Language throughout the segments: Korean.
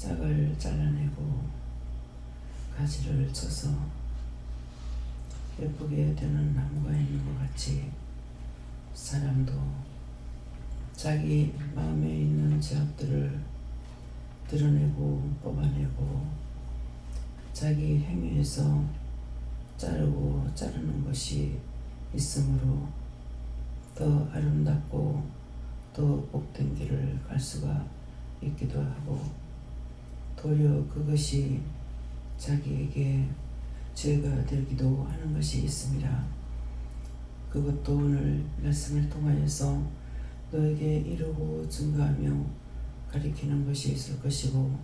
짝을 잘라내고 가지를 쳐서 예쁘게 되는 나무가 있는 것 같이 사람도 자기 마음에 있는 죄악들을 드러내고 뽑아내고 자기 행위에서 자르는 것이 있으므로 더 아름답고 더 복된 길을 갈 수가 있기도 하고, 도리어 그것이 자기에게 죄가 되기도 하는 것이 있습니다. 그것도 오늘 말씀을 통하여서 너에게 이루고 증거하며 가리키는 것이 있을 것이고,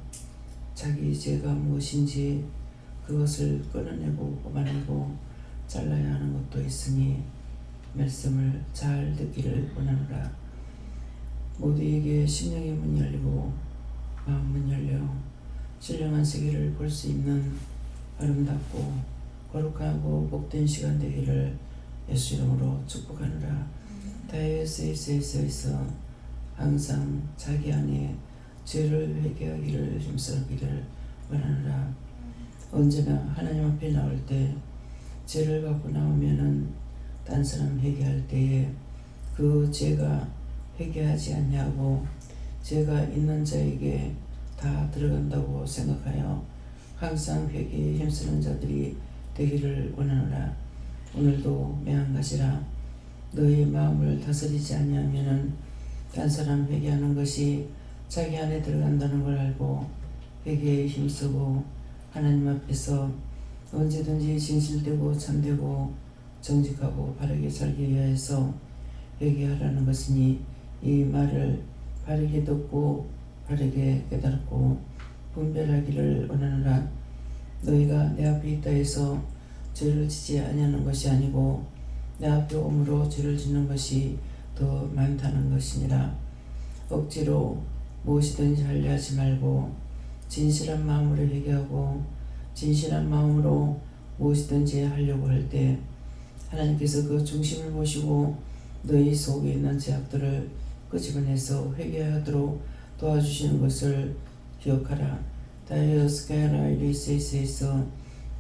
자기 죄가 무엇인지 그것을 끊어내고 뽑아내고 잘라야 하는 것도 있으니 말씀을 잘 듣기를 원하노라. 모두에게 심령의 문이 열리고 마음 문 열려 신령한 세계를 볼 수 있는 아름답고 거룩하고 복된 시간 되기를 예수 이름으로 축복하노라. 다이어스에서 항상 자기 안에 죄를 회개하기를 힘쓰기를 원하노라. 언제나 하나님 앞에 나올 때 죄를 갖고 나오면은 딴 사람 회개할 때에 그 죄가 회개하지 않냐고 죄가 있는 자에게 다 들어간다고 생각하여 항상 회개에 힘쓰는 자들이 되기를 원하노라. 오늘도 매한가지라 너의 마음을 다스리지 아니하면은 딴 사람 회개하는 것이 자기 안에 들어간다는 걸 알고 회개에 힘쓰고 하나님 앞에서 언제든지 진실되고 참되고 정직하고 바르게 살기 위하여서 회개하라는 것이니, 이 말을 바르게 듣고 바르게 깨닫고 분별하기를 원하노라. 너희가 내 앞에 있다 해서 죄를 지지 아니하는 것이 아니고 내 앞에 오므로 죄를 짓는 것이 더 많다는 것이니라. 억지로 무엇이든지 하려 하지 말고 진실한 마음으로 회개하고 진실한 마음으로 무엇이든지 하려고 할 때 하나님께서 그 중심을 보시고 너희 속에 있는 죄악들을 끄집어내서 회개하도록 도와주시는 것을 기억하라. 다이어스카야라 일리세이스에서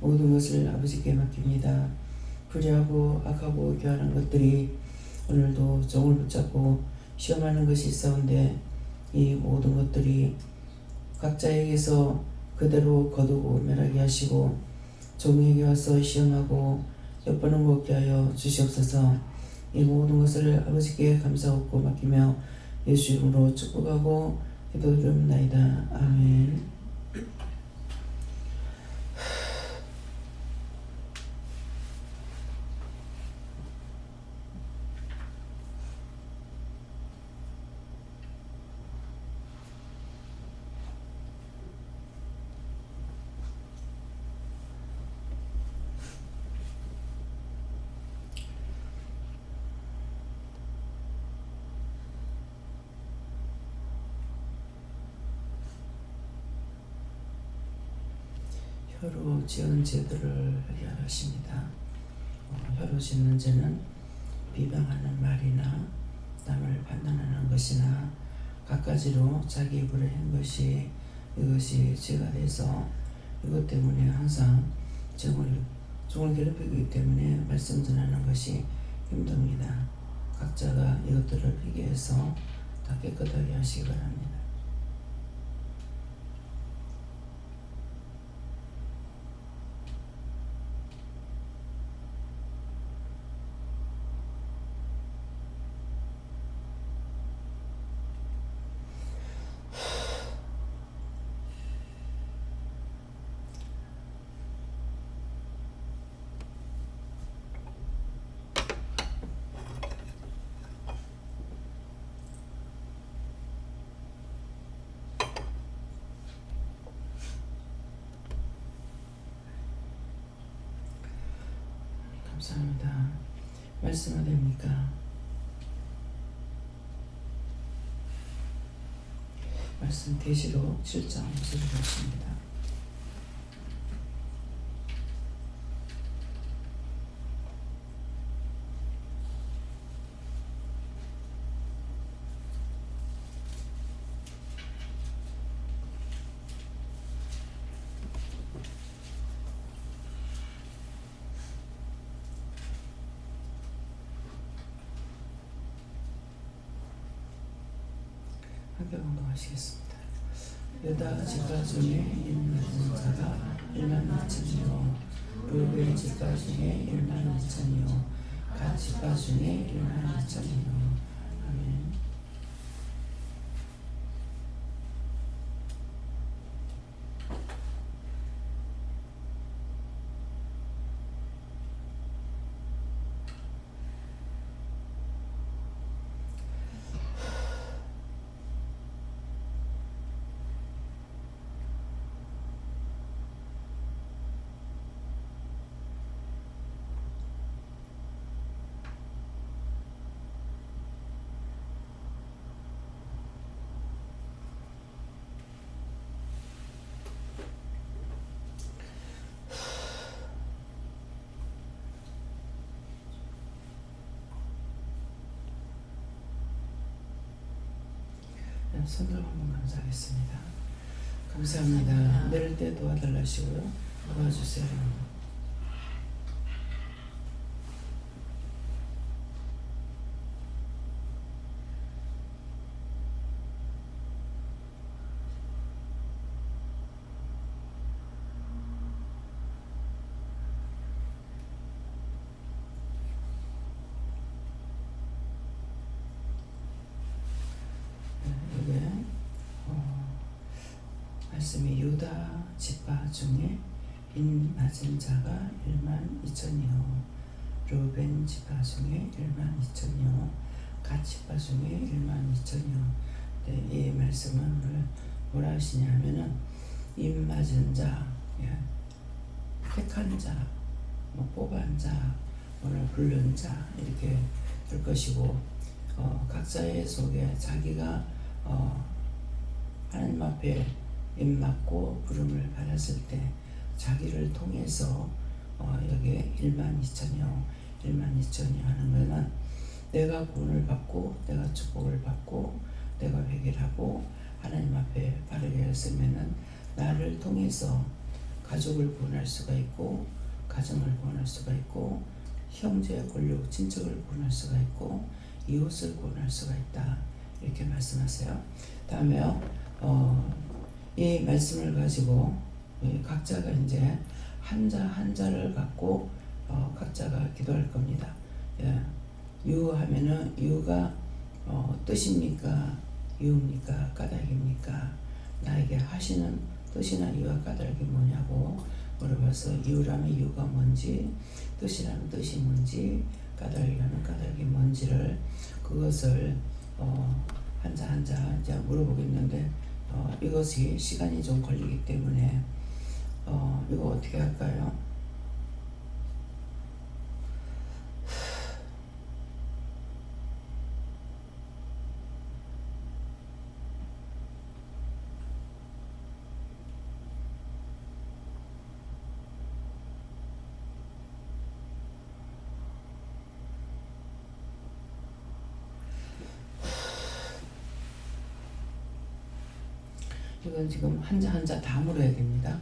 모든 것을 아버지께 맡깁니다. 불의하고 악하고 교활한 것들이 오늘도 종을 붙잡고 시험하는 것이 있사온데, 이 모든 것들이 각자에게서 그대로 거두고 멸하게 하시고 종에게 와서 시험하고 엿보는 것 없게 하여 주시옵소서. 이 모든 것을 아버지께 감사하고 맡기며 예수 이름으로 축복하고 기도드립나이다. 아멘. 혀로 지은 죄들을 해결하십니다. 혀로 짓는 죄는 비방하는 말이나 남을 판단하는 것이나 갖가지로 자기 입으로 한 것이 이것이 죄가 돼서 이것 때문에 항상 종을 괴롭히기 때문에 말씀 전하는 것이 힘듭니다. 각자가 이것들을 회개해서 다 깨끗하게 하시기 바랍니다. 감사합니다. 말씀은 됩니까? 말씀 계시록 7장 목소리 보십니다. 함께 공동하시겠습니다. 유다 지파 중에 일만 자가 1만 2천이요 루벤 지파 중에 1만 2천이요 갓 지파 중에 1만 2천이요. 아멘. 손들어 한번 감사하겠습니다. 감사합니다. 내릴 때 도와달라시고요. 도와주세요. 말씀이 유다 지파 중에 인 맞은 자가 1만 2천이요 루벤 지파 중에 1만 2천이요 갓 지파 중에 1만 2천이요. 네, 이 말씀은 오늘 뭐라 하시냐면은 인 맞은 자, 예, 택한 자, 뽑은 자, 오늘 부른 자 이렇게 될 것이고 각자의 속에 자기가 하나님 앞에 입맞고 부름을 받았을 때 자기를 통해서 여기에 1만 2천이요 1만 2천이 하는 것은 내가 구원을 받고 내가 축복을 받고 내가 회개를 하고 하나님 앞에 바르게 했으면은 나를 통해서 가족을 구원할 수가 있고 가정을 구원할 수가 있고 형제 권력 친척을 구원할 수가 있고 이웃을 구원할 수가 있다 이렇게 말씀하세요. 다음에요. 이 말씀을 가지고 각자가 이제 한 자 한 자를 갖고 각자가 기도할 겁니다. 예. 유하면은 유가 뜻입니까? 유입니까? 까닭입니까? 나에게 하시는 뜻이나 유와 까닭이 뭐냐고 물어봐서 유라면 유가 뭔지, 뜻이라면 뜻이 뭔지, 까닭이라면 까닭이 뭔지를 그것을 한 자 한 자 이제 물어보겠는데 이것이 시간이 좀 걸리기 때문에 이거 어떻게 할까요? 이건 지금 한 자 한 자 다 물어야 됩니다.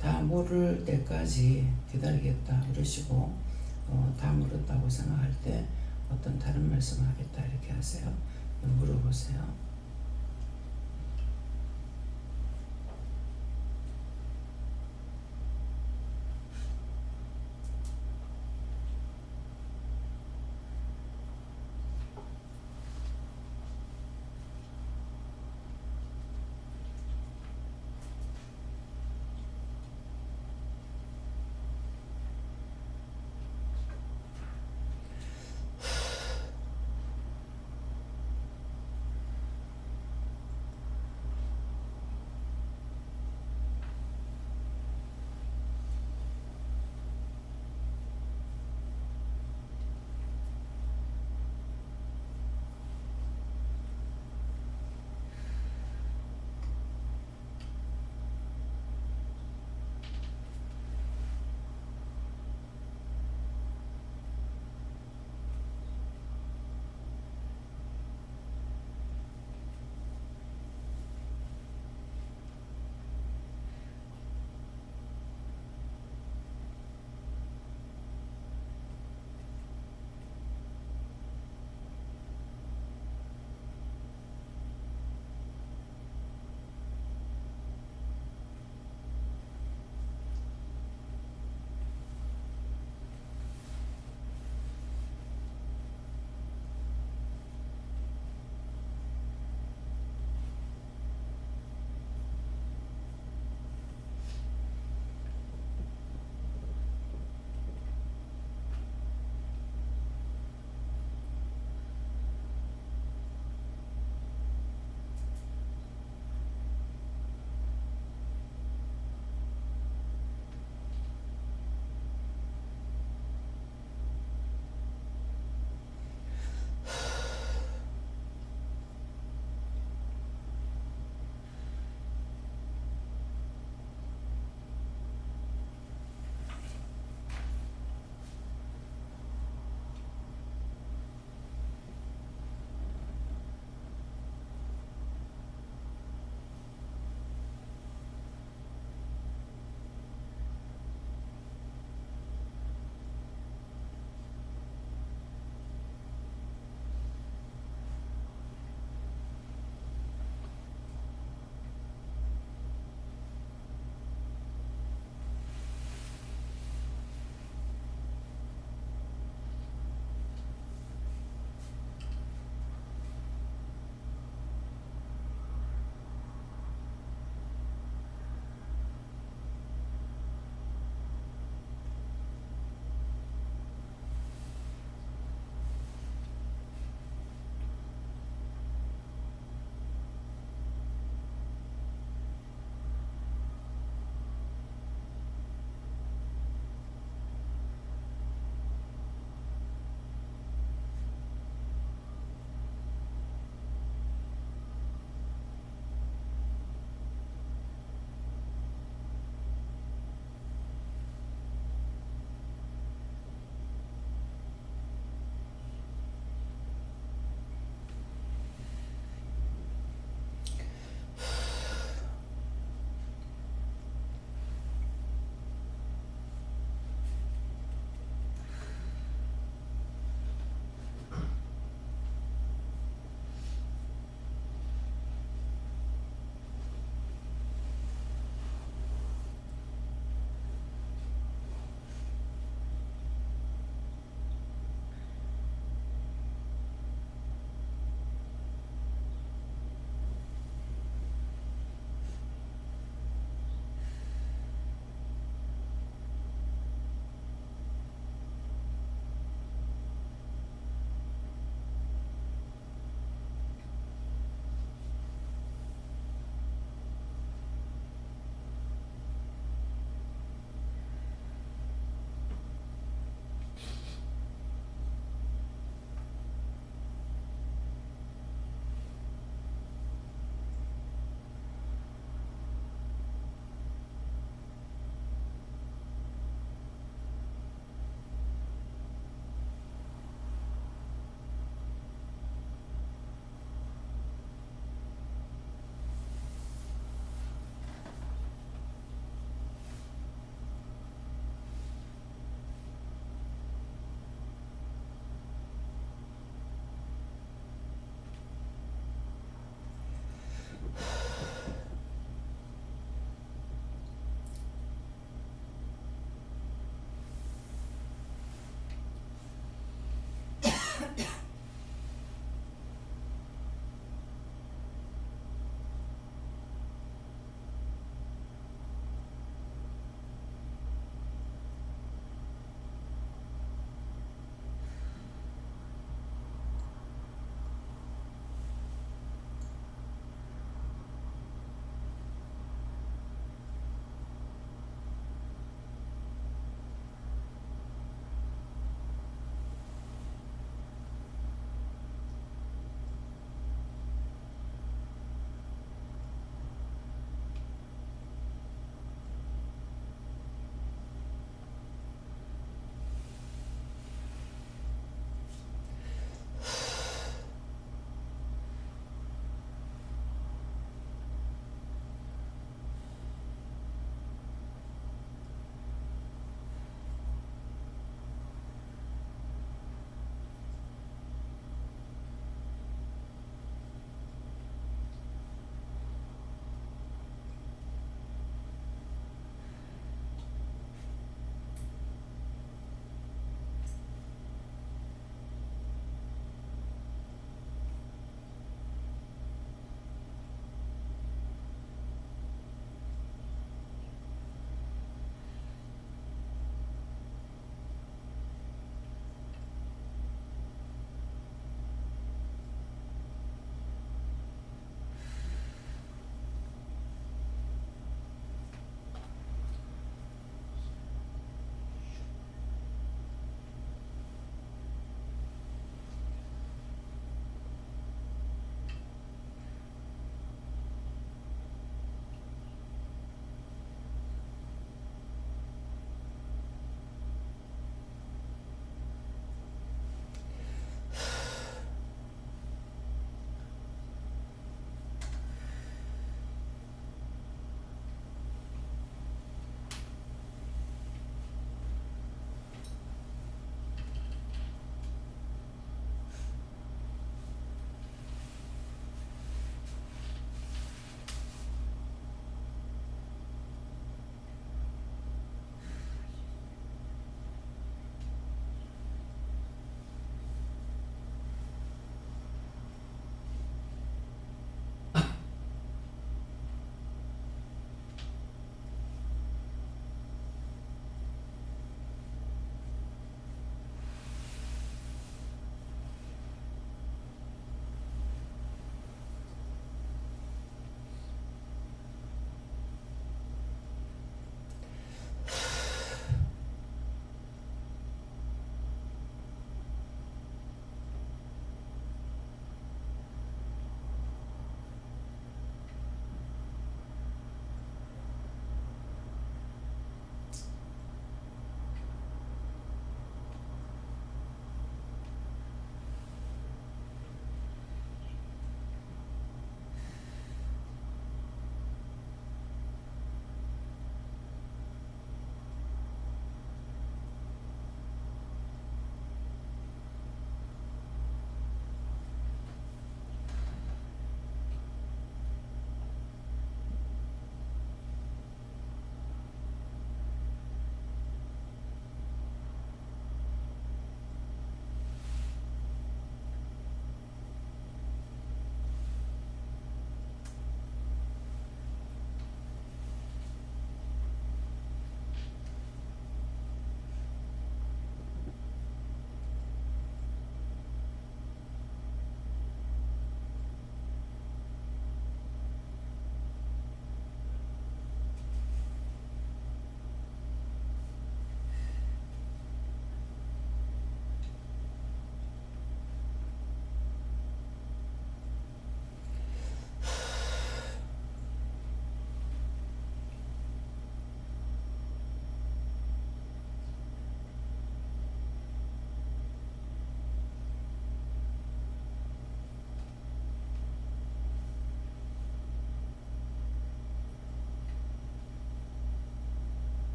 다 물을 때까지 기다리겠다 그러시고 다 물었다고 생각할 때 어떤 다른 말씀을 하겠다 이렇게 하세요. 물어보세요.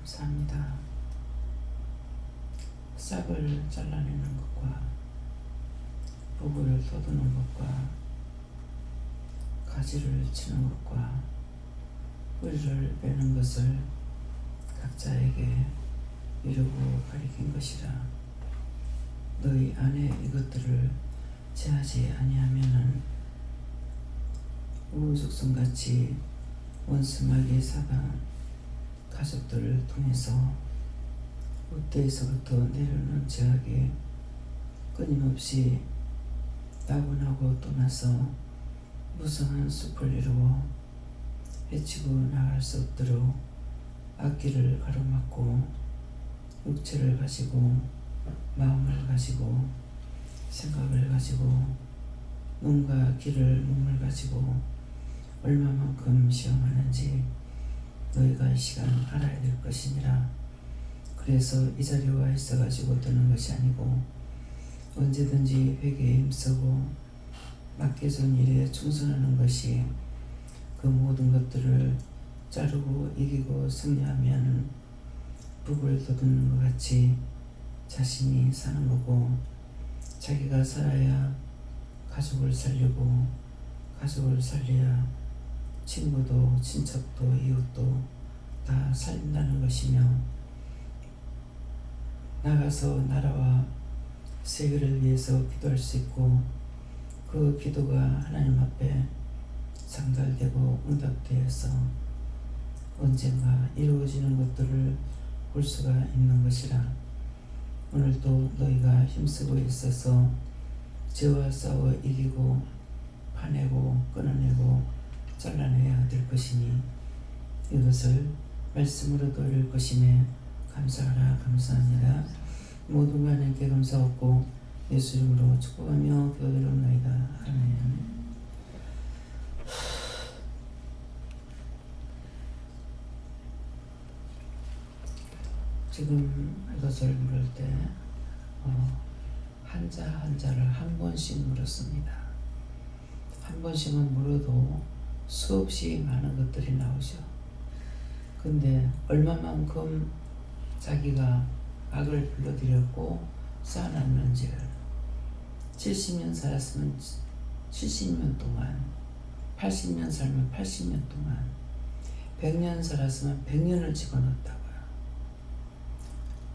감사합니다. 싹을 잘라내는 것과 북을 돋우는 것과 가지를 치는 것과 뿌리를 빼는 것을 각자에게 이루고 가리킨 것이라. 너희 안에 이것들을 제하지 아니하면은 우후죽순같이 원수마귀 사단 가족들을 통해서 우때에서부터 내려오는 죄악이 끊임없이 나고나고 떠나서 무성한 숲을 이루어 해치고 나갈 수 없도록 앞길을 가로막고 육체를 가지고 마음을 가지고 생각을 가지고 눈과 귀를 몸을 가지고 얼마만큼 시험하는지 너희가 이 시간 알아야 될 것이니라. 그래서 이 자리에 와 있어가지고 듣는 것이 아니고 언제든지 회개에 힘쓰고 맡겨진 일에 충성하는 것이 그 모든 것들을 자르고 이기고 승리하면 북을 돋우는 것 같이 자신이 사는 거고, 자기가 살아야 가족을 살리고 가족을 살려야 친구도 친척도 이웃도 다 살린다는 것이며, 나가서 나라와 세계를 위해서 기도할 수 있고 그 기도가 하나님 앞에 상달되고 응답되어서 언젠가 이루어지는 것들을 볼 수가 있는 것이라. 오늘도 너희가 힘쓰고 있어서 죄와 싸워 이기고 파내고 끊어내고 잘라내야 될 것이니 이것을 말씀으로 돌릴 것이니 감사하라. 감사합니다. 모든 하나님께 감사하고 예수 이름으로 축복하며 기도드립니다. 아멘. 지금 이것을 물을 때 한자 한자를 한 번씩 물었습니다. 한 번씩은 물어도 수없이 많은 것들이 나오죠. 근데 얼마만큼 자기가 악을 불러들였고 쌓아놨는지를, 70년 살았으면 70년 동안, 80년 살면 80년 동안, 100년 살았으면 100년을 집어넣었다고요.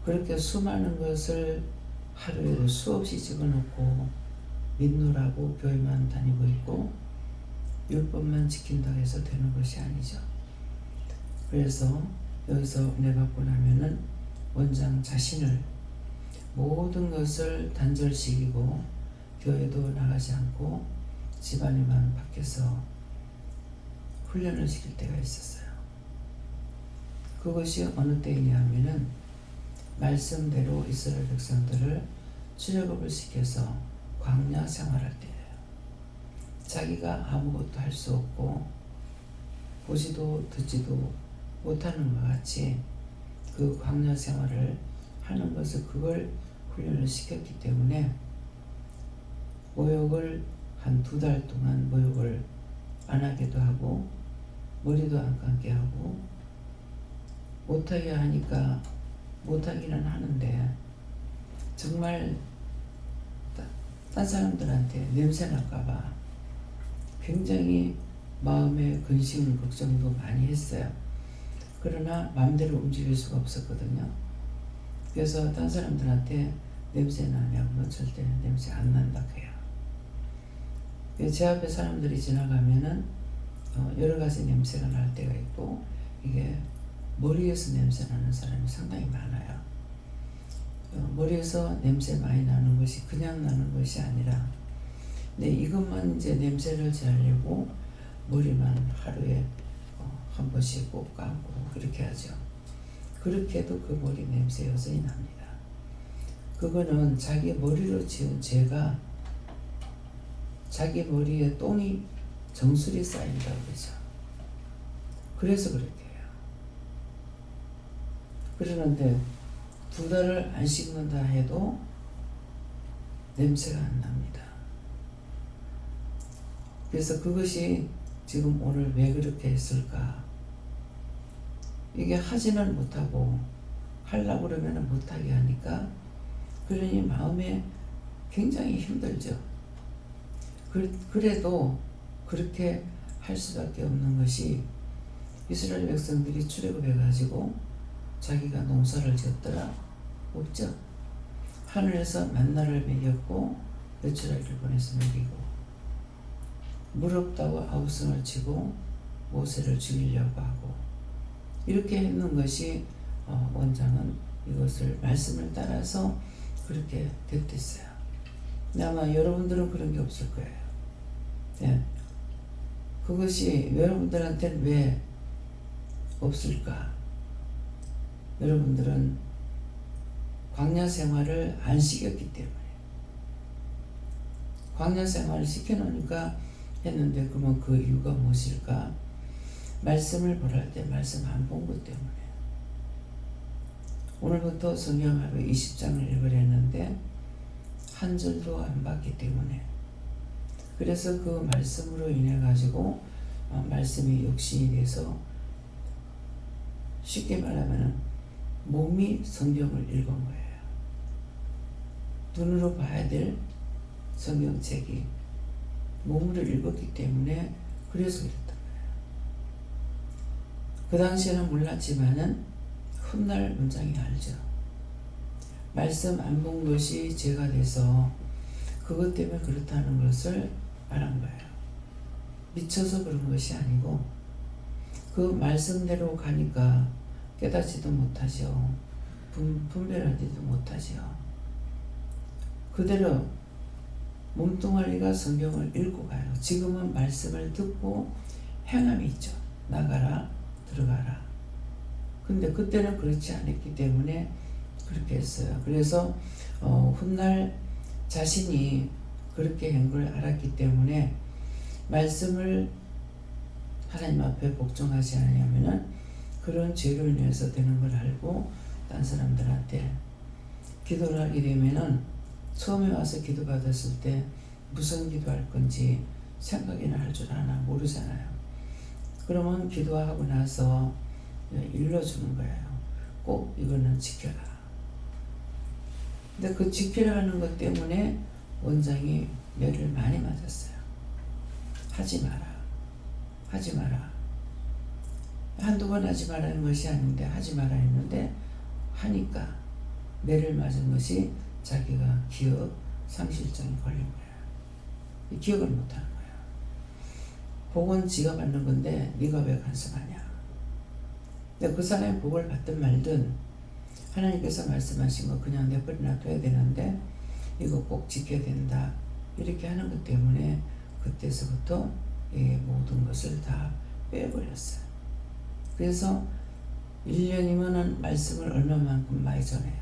그렇게 수많은 것을 하루에도 수없이 집어넣고 믿노라고 교회만 다니고 있고 율법만 지킨다고 해서 되는 것이 아니죠. 그래서 여기서 은혜 받고 나면은 원장 자신을 모든 것을 단절시키고 교회도 나가지 않고 집안에만 밖에서 훈련을 시킬 때가 있었어요. 그것이 어느 때이냐 하면은 말씀대로 이스라엘 백성들을 출애굽을 시켜서 광야 생활할 때예요. 자기가 아무것도 할 수 없고 보지도 듣지도 못하는 것 같이 그 광야 생활을 하는 것을, 그걸 훈련을 시켰기 때문에 모욕을 한 2달 동안 모욕을 안 하기도 하고 머리도 안 감게 하고 못하게 하니까 못하기는 하는데 정말 딴 사람들한테 냄새 날까봐 굉장히 마음에 근심 걱정도 많이 했어요. 그러나 마음대로 움직일 수가 없었거든요. 그래서 딴 사람들한테 냄새 나냐면 절대 냄새 안 난다 해요. 제 앞에 사람들이 지나가면은 여러 가지 냄새가 날 때가 있고, 이게 머리에서 냄새 나는 사람이 상당히 많아요. 머리에서 냄새 많이 나는 것이 그냥 나는 것이 아니라, 근데 이것만 이제 냄새를 제하려고 머리만 하루에 한 번씩 꼭 감고 그렇게 하죠. 그렇게 해도 그 머리 냄새 여전히 납니다. 그거는 자기 머리로 지은 죄가 자기 머리에 똥이 정수리 쌓인다고 그러죠. 그래서 그렇게 해요. 그러는데 2달을 안 씻는다 해도 냄새가 안 납니다. 그래서 그것이 지금 오늘 왜 그렇게 했을까? 이게 하지는 못하고 하려고 그러면 못하게 하니까 그러니 마음에 굉장히 힘들죠. 그래도 그렇게 할 수밖에 없는 것이 이스라엘 백성들이 출애굽해가지고 자기가 농사를 지었더라? 없죠. 하늘에서 만나를 먹였고 며칠하기를 보내서 먹이고 물 없다고 아우성을 치고 모세를 죽이려고 하고 이렇게 했는 것이 원장은 이것을 말씀을 따라서 그렇게 됐댔어요. 아마 여러분들은 그런 게 없을 거예요. 네. 그것이 여러분들한테는 왜 없을까? 여러분들은 광야 생활을 안 시켰기 때문에. 광야 생활을 시켜놓으니까 했는데 그러면 그 이유가 무엇일까? 말씀을 보랄 때 말씀 안 본 것 때문에. 오늘부터 성경 하루 20장을 읽으랬는데 한 절도 안 봤기 때문에. 그래서 그 말씀으로 인해 가지고 말씀이 육신이 돼서 쉽게 말하면 몸이 성경을 읽은 거예요. 눈으로 봐야 될 성경책이 몸으로 읽었기 때문에 그래서 그랬던 거예요. 그 당시에는 몰랐지만은 훗날 문장이 알죠. 말씀 안 본 것이 죄가 돼서 그것 때문에 그렇다는 것을 말한 거예요. 미쳐서 그런 것이 아니고 그 말씀대로 가니까 깨닫지도 못하죠. 분별하지도 못하죠. 그대로 몸뚱아리가 성경을 읽고 가요. 지금은 말씀을 듣고 행함이 있죠. 나가라, 들어가라. 근데 그때는 그렇지 않았기 때문에 그렇게 했어요. 그래서 훗날 자신이 그렇게 한 걸 알았기 때문에 말씀을 하나님 앞에 복종하지 않으면은 그런 죄로 인해서 되는 걸 알고 딴 사람들한테 기도를 하게 되면은 처음에 와서 기도 받았을 때 무슨 기도할 건지 생각이나 할 줄 아나 모르잖아요. 그러면 기도하고 나서 일러주는 거예요. 꼭 이거는 지켜라. 근데 그 지키라 하는 것 때문에 원장이 매를 많이 맞았어요. 하지 마라. 하지 마라. 한두 번 하지 말라는 것이 아닌데 하지 마라 했는데 하니까 매를 맞은 것이 자기가 기억 상실증이 걸린 거야. 기억을 못하는 거야. 복은 지가 받는 건데 네가 왜 간섭하냐. 근데 그 사람이 복을 받든 말든 하나님께서 말씀하신 거 그냥 내버려 놔둬야 되는데 이거 꼭 지켜야 된다. 이렇게 하는 것 때문에 그때서부터 모든 것을 다 빼버렸어요. 그래서 1년이면은 말씀을 얼마만큼 많이 전해요.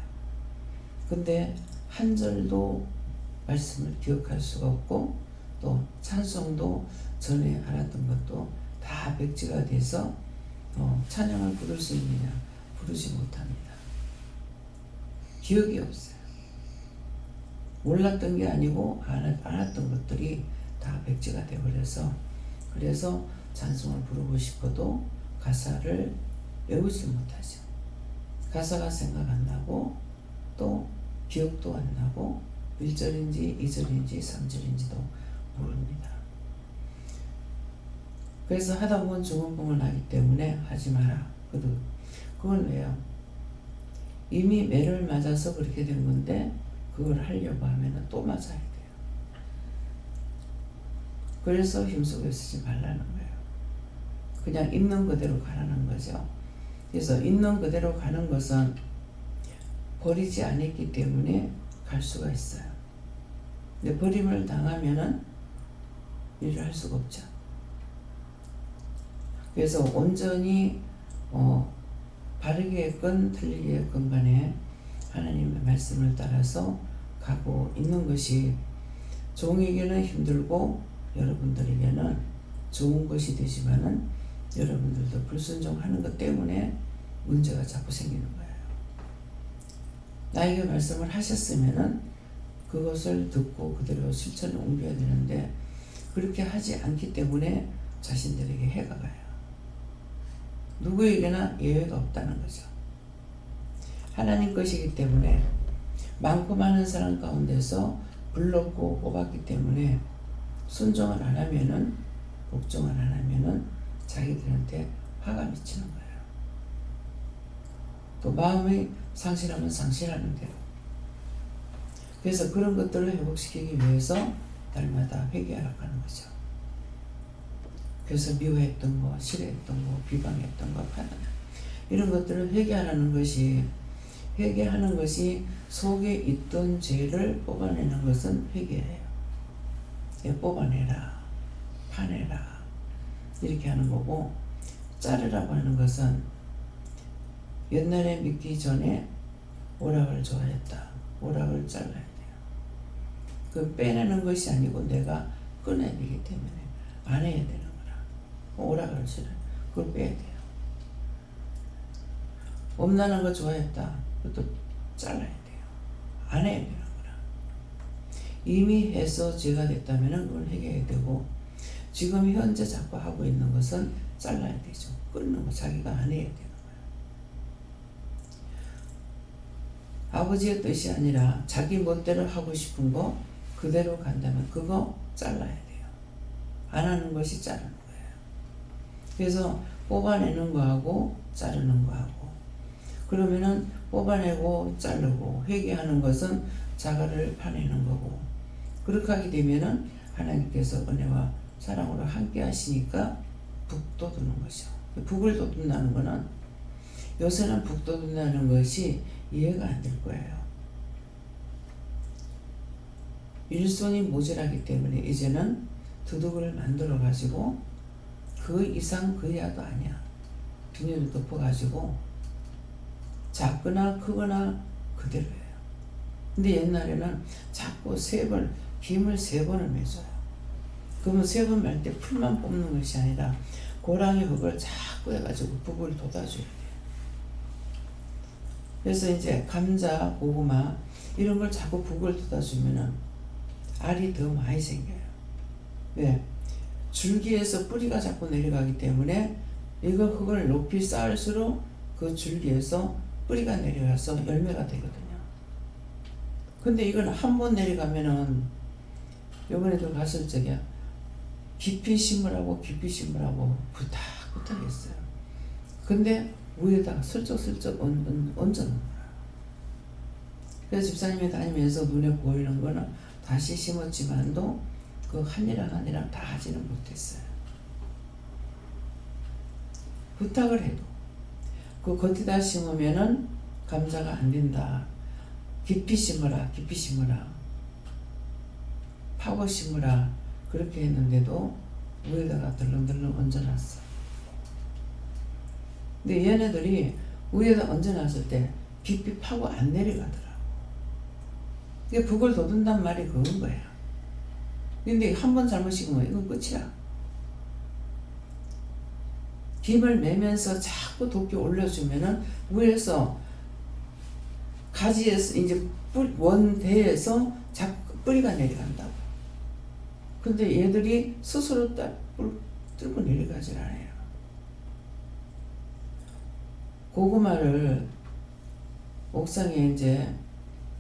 근데 한 절도 말씀을 기억할 수가 없고 또 찬송도 전에 알았던 것도 다 백지가 돼서 찬양을 부를 수 있느냐? 부르지 못합니다. 기억이 없어요. 몰랐던 게 아니고 알았던 것들이 다 백지가 되어버려서 그래서 찬송을 부르고 싶어도 가사를 외우지 못하죠. 가사가 생각 안 나고 또 기억도 안 나고 1절인지 2절인지 3절인지도 모릅니다. 그래서 하다 보면 중언부언을 하기 때문에 하지 마라. 그건 왜요? 이미 매를 맞아서 그렇게 된 건데 그걸 하려고 하면 또 맞아야 돼요. 그래서 힘쓰고 쓰지 말라는 거예요. 그냥 있는 그대로 가라는 거죠. 그래서 있는 그대로 가는 것은 버리지 않았기 때문에 갈 수가 있어요. 근데 버림을 당하면은 일을 할 수가 없죠. 그래서 온전히 바르게 했건 틀리게 했건 간에 하나님의 말씀을 따라서 가고 있는 것이 종에게는 힘들고 여러분들에게는 좋은 것이 되지만은 여러분들도 불순종하는 것 때문에 문제가 자꾸 생기는 거예요. 나에게 말씀을 하셨으면은 그것을 듣고 그대로 실천에 옮겨야 되는데 그렇게 하지 않기 때문에 자신들에게 해가 가요. 누구에게나 예외가 없다는 거죠. 하나님 것이기 때문에 많고 많은 사람 가운데서 불렀고 뽑았기 때문에 순종을 안 하면은, 복종을 안 하면은 자기들한테 화가 미치는 거예요. 또 마음이 상실하면 상실하는 대로. 그래서 그런 것들을 회복시키기 위해서 날마다 회개하라고 하는 거죠. 그래서 미워했던 거, 싫어했던 거, 비방했던 거, 이런 것들을 회개하라는 것이, 회개하는 것이 속에 있던 죄를 뽑아내는 것은 회개예요. 뽑아내라, 파내라, 이렇게 하는 거고, 자르라고 하는 것은 옛날에 믿기 전에 오락을 좋아했다. 오락을 잘라야 돼요. 그 빼내는 것이 아니고 내가 끊어야 되기 때문에 안 해야 되는 거라. 오락을 싫어요. 그걸 빼야 돼요. 엄나는 거 좋아했다. 그것도 잘라야 돼요. 안 해야 되는 거라. 이미 해서 죄가 됐다면 그걸 해결해야 되고, 지금 현재 자꾸 하고 있는 것은 잘라야 되죠. 끊는 거 자기가 안 해야 되는 거예요. 아버지의 뜻이 아니라 자기 멋대로 하고 싶은 거 그대로 간다면 그거 잘라야 돼요. 안 하는 것이 자르는 거예요. 그래서 뽑아내는 거하고 자르는 거하고, 그러면은 뽑아내고 자르고 회개하는 것은 자가를 파내는 거고, 그렇게 하게 되면은 하나님께서 은혜와 사랑으로 함께 하시니까 북 돋는 것이죠. 북을 돋는다는 거는, 요새는 북 돋는다는 것이 이해가 안 될 거예요. 일손이 모자라기 때문에 이제는 두둑을 만들어 가지고 그 이상 그 이하도 아니야. 비닐을 덮어 가지고 작거나 크거나 그대로예요. 근데 옛날에는 자꾸 김을 3번을 매줘요. 그러면 3번 말 때 풀만 뽑는 것이 아니라 고랑이 흙을 자꾸 해가지고 북을 돋아줘야 돼요. 그래서 이제 감자, 고구마 이런 걸 자꾸 북을 돋아주면은 알이 더 많이 생겨요. 왜? 줄기에서 뿌리가 자꾸 내려가기 때문에 이거 흙을 높이 쌓을수록 그 줄기에서 뿌리가 내려가서 열매가 되거든요. 근데 이건 한 번 내려가면은, 요번에도 갔을 적에 깊이 심으라고 부탁 했어요. 근데 위에다가 슬쩍슬쩍 얹어놓은 거야. 그래서 집사님이 다니면서 눈에 보이는 거는 다시 심었지만도 그 한 이랑 다 하지는 못했어요. 부탁을 해도 그 겉에다 심으면은 감자가 안 된다. 깊이 심으라, 파고 심으라, 그렇게 했는데도 위에다가 덜렁덜렁 얹어놨어. 근데 얘네들이 위에다 얹어놨을 때 깊이 파고 안 내려가더라고. 이게 북을 돋운단 말이 그건 거야. 근데 한 번 잘못 심으면 이건 끝이야. 김을 매면서 자꾸 높게 올려주면은 위에서 가지에서 이제 원대에서 자꾸 뿌리가 내려간다고. 근데 얘들이 스스로 뚫고 내려가질 않아요. 고구마를 옥상에 이제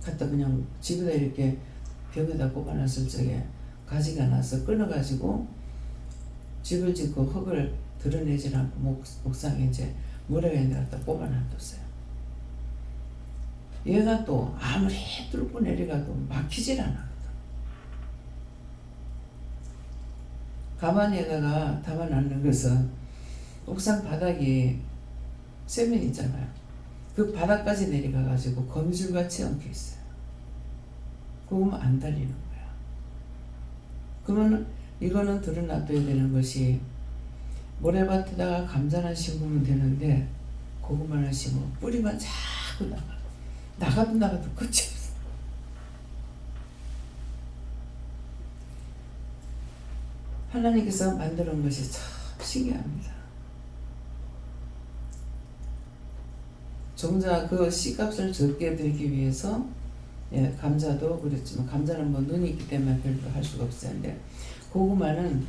갖다 그냥 집에다 이렇게 벽에다 꼽아놨을 적에 가지가 나서 끊어가지고 집을 짓고 흙을 드러내질 않고 옥상에 이제 모래에 갖다 꼽아놨었어요. 얘가 또 아무리 뚫고 내려가도 막히질 않거든. 가만히에다가 담아놨는 것은 옥상 바닥이 쇠면 있잖아요. 그 바닥까지 내려가가지고 거미줄같이 엉켜있어요. 그러면 안 달리는 거야. 그러면 이거는 들어놔둬야 되는 것이, 모래밭에다가 감자나 심으면 되는데 고구마나 심으면 뿌리만 자꾸 나가도 끝이 없어. 하나님께서 만들어 놓은 것이 참 신기합니다. 종자 그 씨값을 적게 들기 위해서, 감자도 그랬지만 감자는 뭐 눈이 있기 때문에 별로 할 수가 없었는데, 고구마는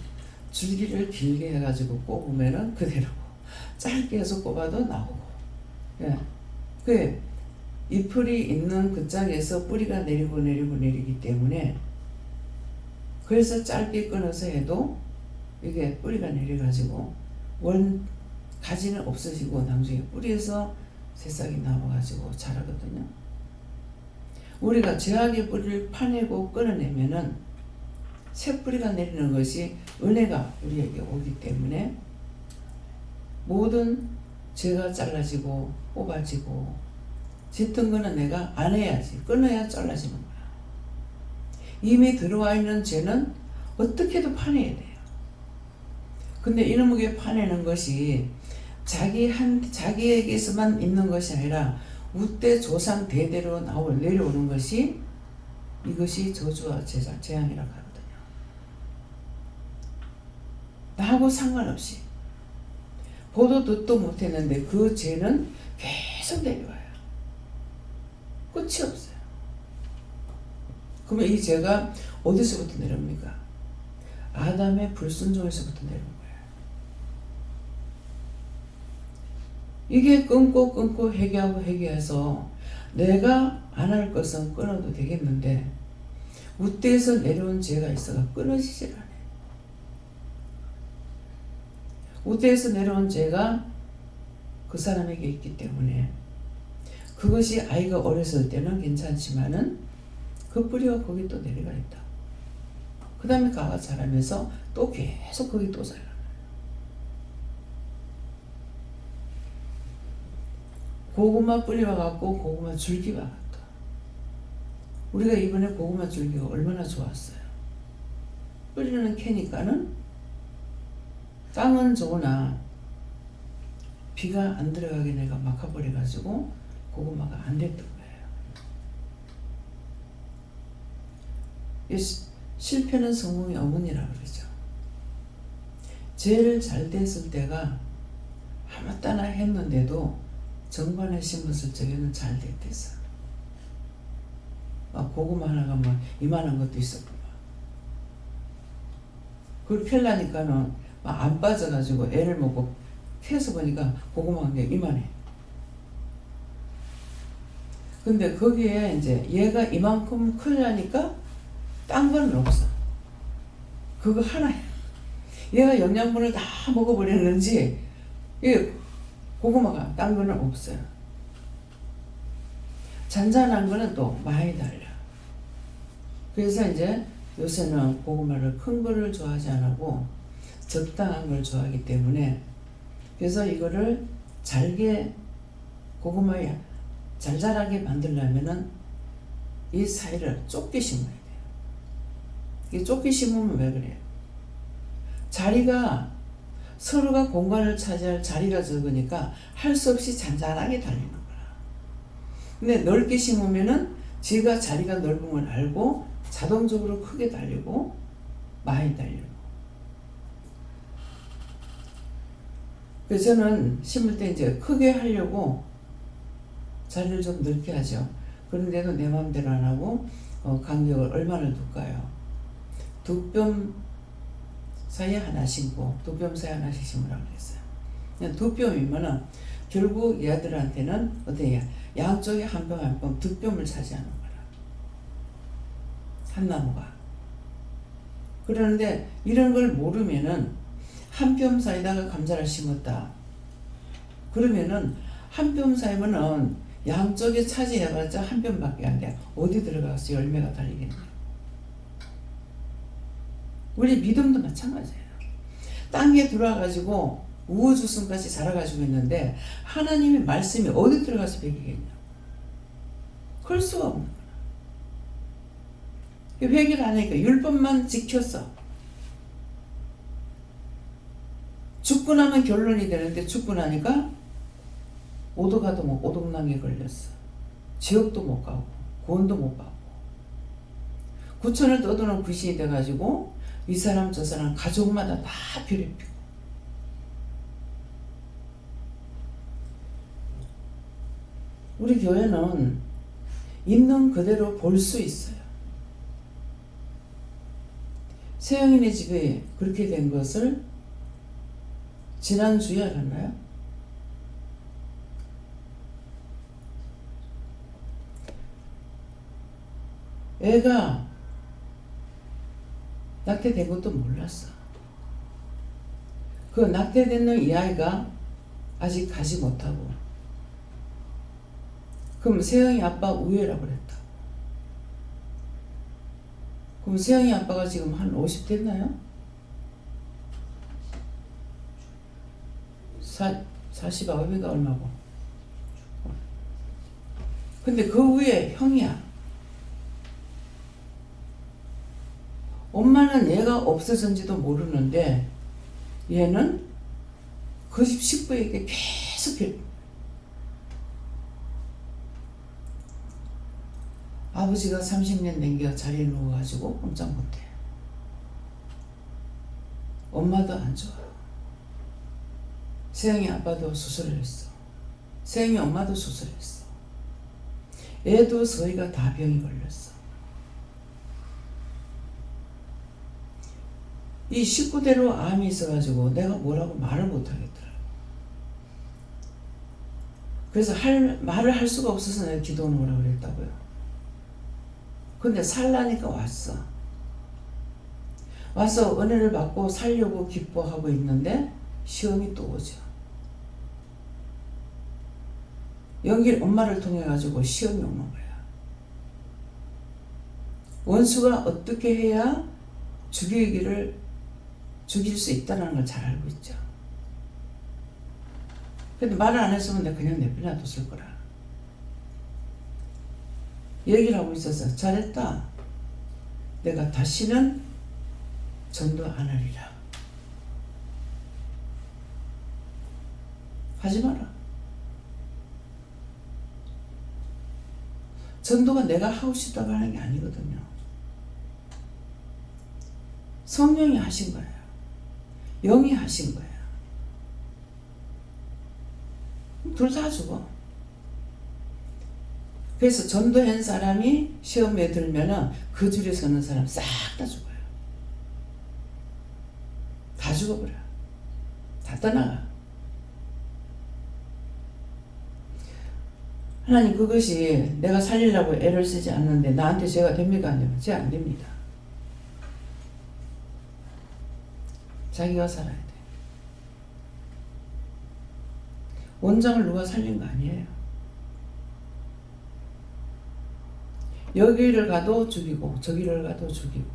줄기를 길게 해가지고 꼽으면은 그대로고, 짧게 해서 꼽아도 나오고. 예. 그 잎풀이 있는 그 짝에서 뿌리가 내리고 내리고 내리기 때문에, 그래서 짧게 끊어서 해도 이게 뿌리가 내려가지고 원 가지는 없어지고 나중에 뿌리에서 새싹이 나와가지고 자라거든요. 우리가 죄악의 뿌리를 파내고 끊어내면은 새 뿌리가 내리는 것이 은혜가 우리에게 오기 때문에 모든 죄가 잘라지고 뽑아지고, 짙은 거는 내가 안 해야지, 끊어야 잘라지는 거야. 이미 들어와 있는 죄는 어떻게든 파내야 돼요. 근데 이놈에게 파내는 것이 자기에게서만 있는 것이 아니라 우대 조상 대대로 내려오는 것이, 이것이 저주와 재앙이라고 하거든요. 나하고 상관없이 보도 듣도 못했는데 그 죄는 계속 내려와요. 끝이 없어요. 그러면 이 죄가 어디서부터 내려옵니까? 아담의 불순종에서부터 내려온 거예요. 이게 끊고 회개하고 회개해서 내가 안 할 것은 끊어도 되겠는데 우대에서 내려온 죄가 있어가 끊어지질 않아요. 우대에서 내려온 죄가 그 사람에게 있기 때문에 그것이 아이가 어렸을 때는 괜찮지만은 그 뿌리가 거기 또 내려가 있다. 그 다음에 가가 자라면서 또 계속 거기 또 자라. 고구마 뿌리와 같고 고구마 줄기와 같다. 우리가 이번에 고구마 줄기가 얼마나 좋았어요. 뿌리는 캐니까는 땅은 좋으나 비가 안 들어가게 내가 막아버려가지고 고구마가 안 됐던 거예요. 실패는 성공의 어머니라고 그러죠. 죄를 잘 됐을 때가 아무따나 했는데도 정반에 심었을 적에는 잘 됐댔어. 고구마 하나가 막 이만한 것도 있었구만. 그걸 펼라니까는 막 안 빠져가지고 애를 먹고 캐서 보니까 고구마 한 게 이만해. 근데 거기에 이제 얘가 이만큼 크려니까 딴 거는 없어. 그거 하나야. 얘가 영양분을 다 먹어버렸는지 이 고구마가 딴 거는 없어요. 잔잔한 거는 또 많이 달려. 그래서 이제 요새는 고구마를 큰 거를 좋아하지 않고 적당한 걸 좋아하기 때문에, 그래서 이거를 잘게 고구마에 잘 자라게 만들려면은 이 사이를 좁게 심어야 돼요. 이 좁게 심으면 왜 그래요? 자리가 서로가 공간을 차지할 자리가 적으니까 할 수 없이 잔잔하게 달리는 거야. 근데 넓게 심으면은 지가 자리가 넓은 걸 알고 자동적으로 크게 달리고 많이 달리고. 그래서 저는 심을 때 이제 크게 하려고 자리를 좀 넓게 하죠. 그런데도 내 마음대로 안 하고 간격을 얼마나 둘까요? 두 뼘 사이에 하나 심고 두 뼘 사이에 하나씩 심으라고 그랬어요. 두 뼘이면은 결국 얘들한테는 어때요? 양쪽에 한 뼘 한 뼘 두 뼘을 차지하는 거라. 한 나무가. 그러는데 이런 걸 모르면은 한 뼘 사이에다가 감자를 심었다. 그러면은 한 뼘 사이면은 양쪽에 차지해봤자 한 뼘밖에 안 돼. 어디 들어가서 열매가 달리겠냐. 우리 믿음도 마찬가지예요. 땅에 들어와가지고 우후죽순까지 자라가지고 있는데 하나님의 말씀이 어디 들어가서 배기겠냐. 그럴 수가 없는 거야. 회개를 안 하니까 율법만 지켰어. 죽고 나면 결론이 되는데 죽고 나니까 오도가도 못 오동랑에 걸렸어. 지옥도 못 가고 구원도 못 받고 구천을 떠도는 귀신이 돼가지고 이 사람 저 사람 가족마다 다 괴롭히고. 우리 교회는 있는 그대로 볼 수 있어요. 세영이네 집에 그렇게 된 것을 지난주에 알았나요? 애가 낙태된 것도 몰랐어. 그 낙태된 이 아이가 아직 가지 못하고, 그럼 세영이 아빠 우유라고 그랬다. 그럼 세영이 아빠가 지금 한 50 됐나요? 49이가 얼마고? 근데 그 위에 형이야. 엄마는 얘가 없어졌는지도 모르는데 얘는 그 집 식구에게 계속 아버지가 30년 넘겨 자리에 누워가지고 꼼짝 못해. 엄마도 안 좋아. 세영이 아빠도 수술을 했어. 세영이 엄마도 수술했어. 애도 서희가 다 병이 걸렸어. 이 식구대로 암이 있어가지고 내가 뭐라고 말을 못하겠더라. 그래서 말을 할 수가 없어서 내가 기도는 오라고 그랬다고요. 근데 살라니까 왔어. 와서 은혜를 받고 살려고 기뻐하고 있는데 시험이 또 오죠. 연길 엄마를 통해 가지고 시험이 오는 거야. 원수가 어떻게 해야 죽일 수 있다는 걸 잘 알고 있죠. 근데 말을 안 했으면 내가 그냥 내버려뒀을 거라. 얘기를 하고 있어서 잘했다. 내가 다시는 전도 안 하리라. 하지 마라. 전도가 내가 하고 싶다고 하는 게 아니거든요. 성령이 하신 거예요. 영이 하신 거예요. 둘 다 죽어. 그래서 전도한 사람이 시험에 들면은 그 줄에 서는 사람 싹 다 죽어요. 다 죽어버려. 다 떠나가. 하나님, 그것이 내가 살리려고 애를 쓰지 않는데 나한테 죄가 됩니까? 안 됩니까? 죄 안 됩니다. 자기가 살아야 돼. 원장을 누가 살린 거 아니에요. 여기를 가도 죽이고 저기를 가도 죽이고.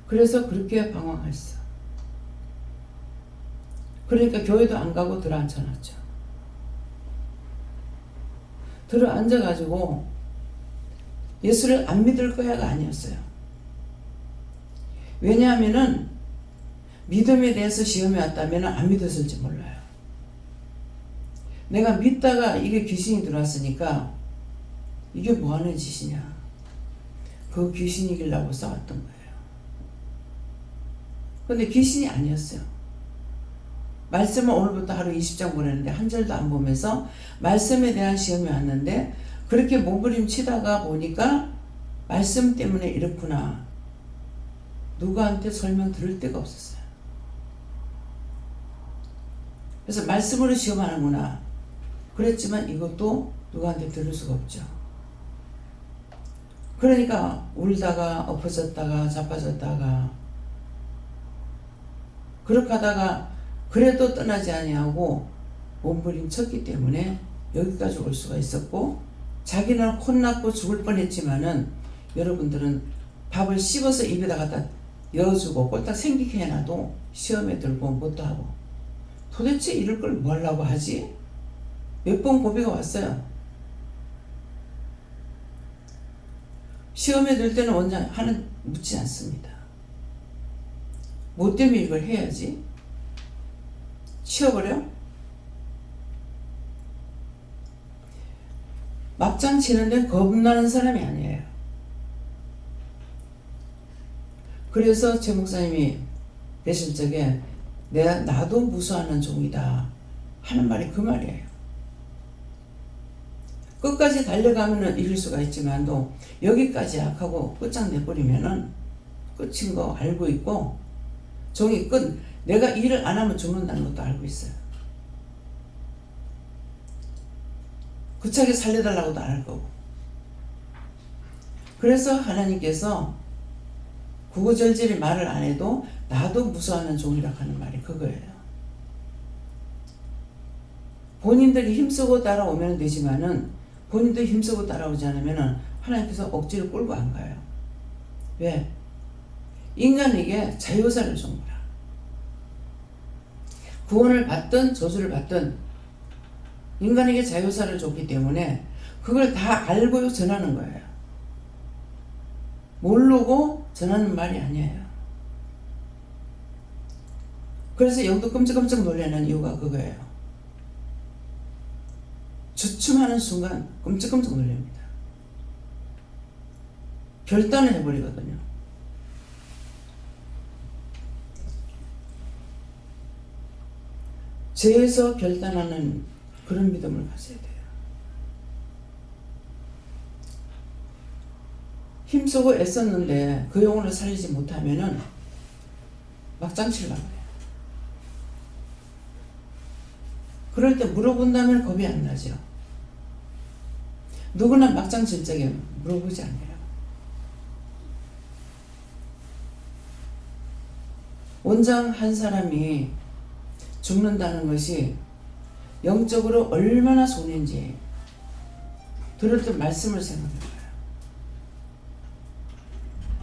그래서 그렇게 방황했어. 그러니까 교회도 안 가고 들어앉혀놨죠. 들어앉아가지고 예수를 안 믿을 거야가 아니었어요. 왜냐하면은 믿음에 대해서 시험이 왔다면 안 믿었을지 몰라요. 내가 믿다가 이게 귀신이 들어왔으니까 이게 뭐하는 짓이냐. 그 귀신이 이기려고 싸웠던 거예요. 근데 귀신이 아니었어요. 말씀을 오늘부터 하루 20장 보냈는데 한 절도 안 보면서 말씀에 대한 시험이 왔는데 그렇게 몸부림치다가 보니까 말씀 때문에 이렇구나. 누구한테 설명 들을 데가 없었어요. 그래서 말씀으로 시험하는구나. 그랬지만 이것도 누구한테 들을 수가 없죠. 그러니까 울다가 엎어졌다가 자빠졌다가 그렇게 하다가 그래도 떠나지 아니하고 몸부림쳤기 때문에 여기까지 올 수가 있었고, 자기는 혼났고 죽을 뻔했지만은 여러분들은 밥을 씹어서 입에다 갖다 넣어주고 꼴딱 생기게 해놔도 시험에 들고 뭣도 하고, 도대체 이럴 걸 뭐 하려고 하지? 몇 번 고비가 왔어요. 시험에 들 때는 원장 하는 묻지 않습니다. 뭐 때문에 이걸 해야지? 치워버려? 막장 치는데 겁나는 사람이 아니에요. 그래서 제 목사님이 계실 적에 나도 무수하는 종이다 하는 말이 그 말이에요. 끝까지 달려가면은 이길 수가 있지만도 여기까지 약하고 끝장내버리면은 끝인 거 알고 있고 종이 끝. 내가 일을 안 하면 죽는다는 것도 알고 있어요. 구차하게 살려달라고도 안 할 거고. 그래서 하나님께서 구구절절히 말을 안 해도 나도 무서워하는 종이라고 하는 말이 그거예요. 본인들이 힘쓰고 따라오면 되지만은 본인들이 힘쓰고 따라오지 않으면은 하나님께서 억지로 끌고 안 가요. 왜? 인간에게 자유사를 준 거라. 구원을 받든 저주를 받든 인간에게 자유사를 줬기 때문에 그걸 다 알고 전하는 거예요. 모르고 전하는 말이 아니에요. 그래서 영도 끔찍끔찍 놀라는 이유가 그거예요. 주춤하는 순간 끔찍끔찍 놀랍니다. 결단을 해버리거든요. 죄에서 결단하는 그런 믿음을 가져야 돼요. 힘쓰고 애썼는데 그 영혼을 살리지 못하면은 막장 칠라고 해요. 그럴 때 물어본다면 겁이 안 나죠. 누구나 막장 칠 적에 물어보지 않아요. 원장 한 사람이 죽는다는 것이 영적으로 얼마나 손해인지 들었던 말씀을 생각해봐요.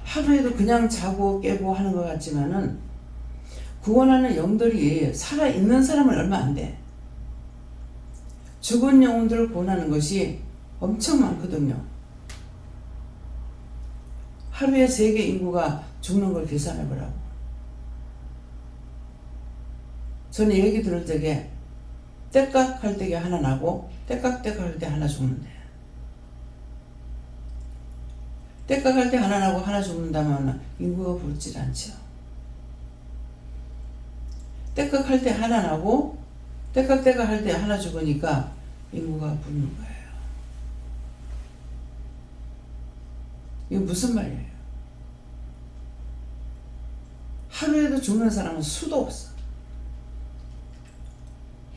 하루에도 그냥 자고 깨고 하는 것 같지만은 구원하는 영들이 살아있는 사람은 얼마 안 돼. 죽은 영혼들을 구원하는 것이 엄청 많거든요. 하루에 세계 인구가 죽는 걸 계산해보라고. 저는 얘기 들을 적에 떼깍 할 때가 하나 나고 떼깍 할 때 하나 죽는데, 떼깍 할 때 하나 나고 하나 죽는다면 인구가 부르질 않죠. 떼깍 할 때 하나 나고 떼깍 할 때 하나 죽으니까 인구가 부르는 거예요. 이거 무슨 말이에요? 하루에도 죽는 사람은 수도 없어.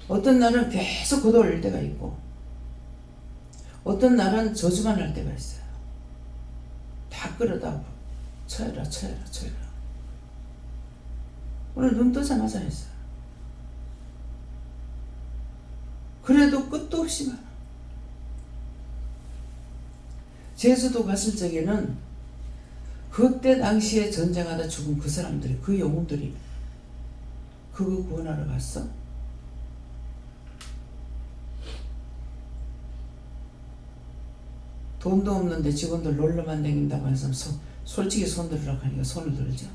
어떤 날은 계속 걷어 올릴 때가 있고 어떤 날은 저주만 할 때가 있어요. 다 끌어다 쳐해라. 오늘 눈 뜨자마자 했어요. 그래도 끝도 없이 많아. 제주도 갔을 적에는 그때 당시에 전쟁하다 죽은 그 사람들이, 그 영혼들이 그거 구원하러 갔어? 돈도 없는데 직원들 놀러만 다닌다고 해서 솔직히 손 들으라고 하니까 손을 들죠.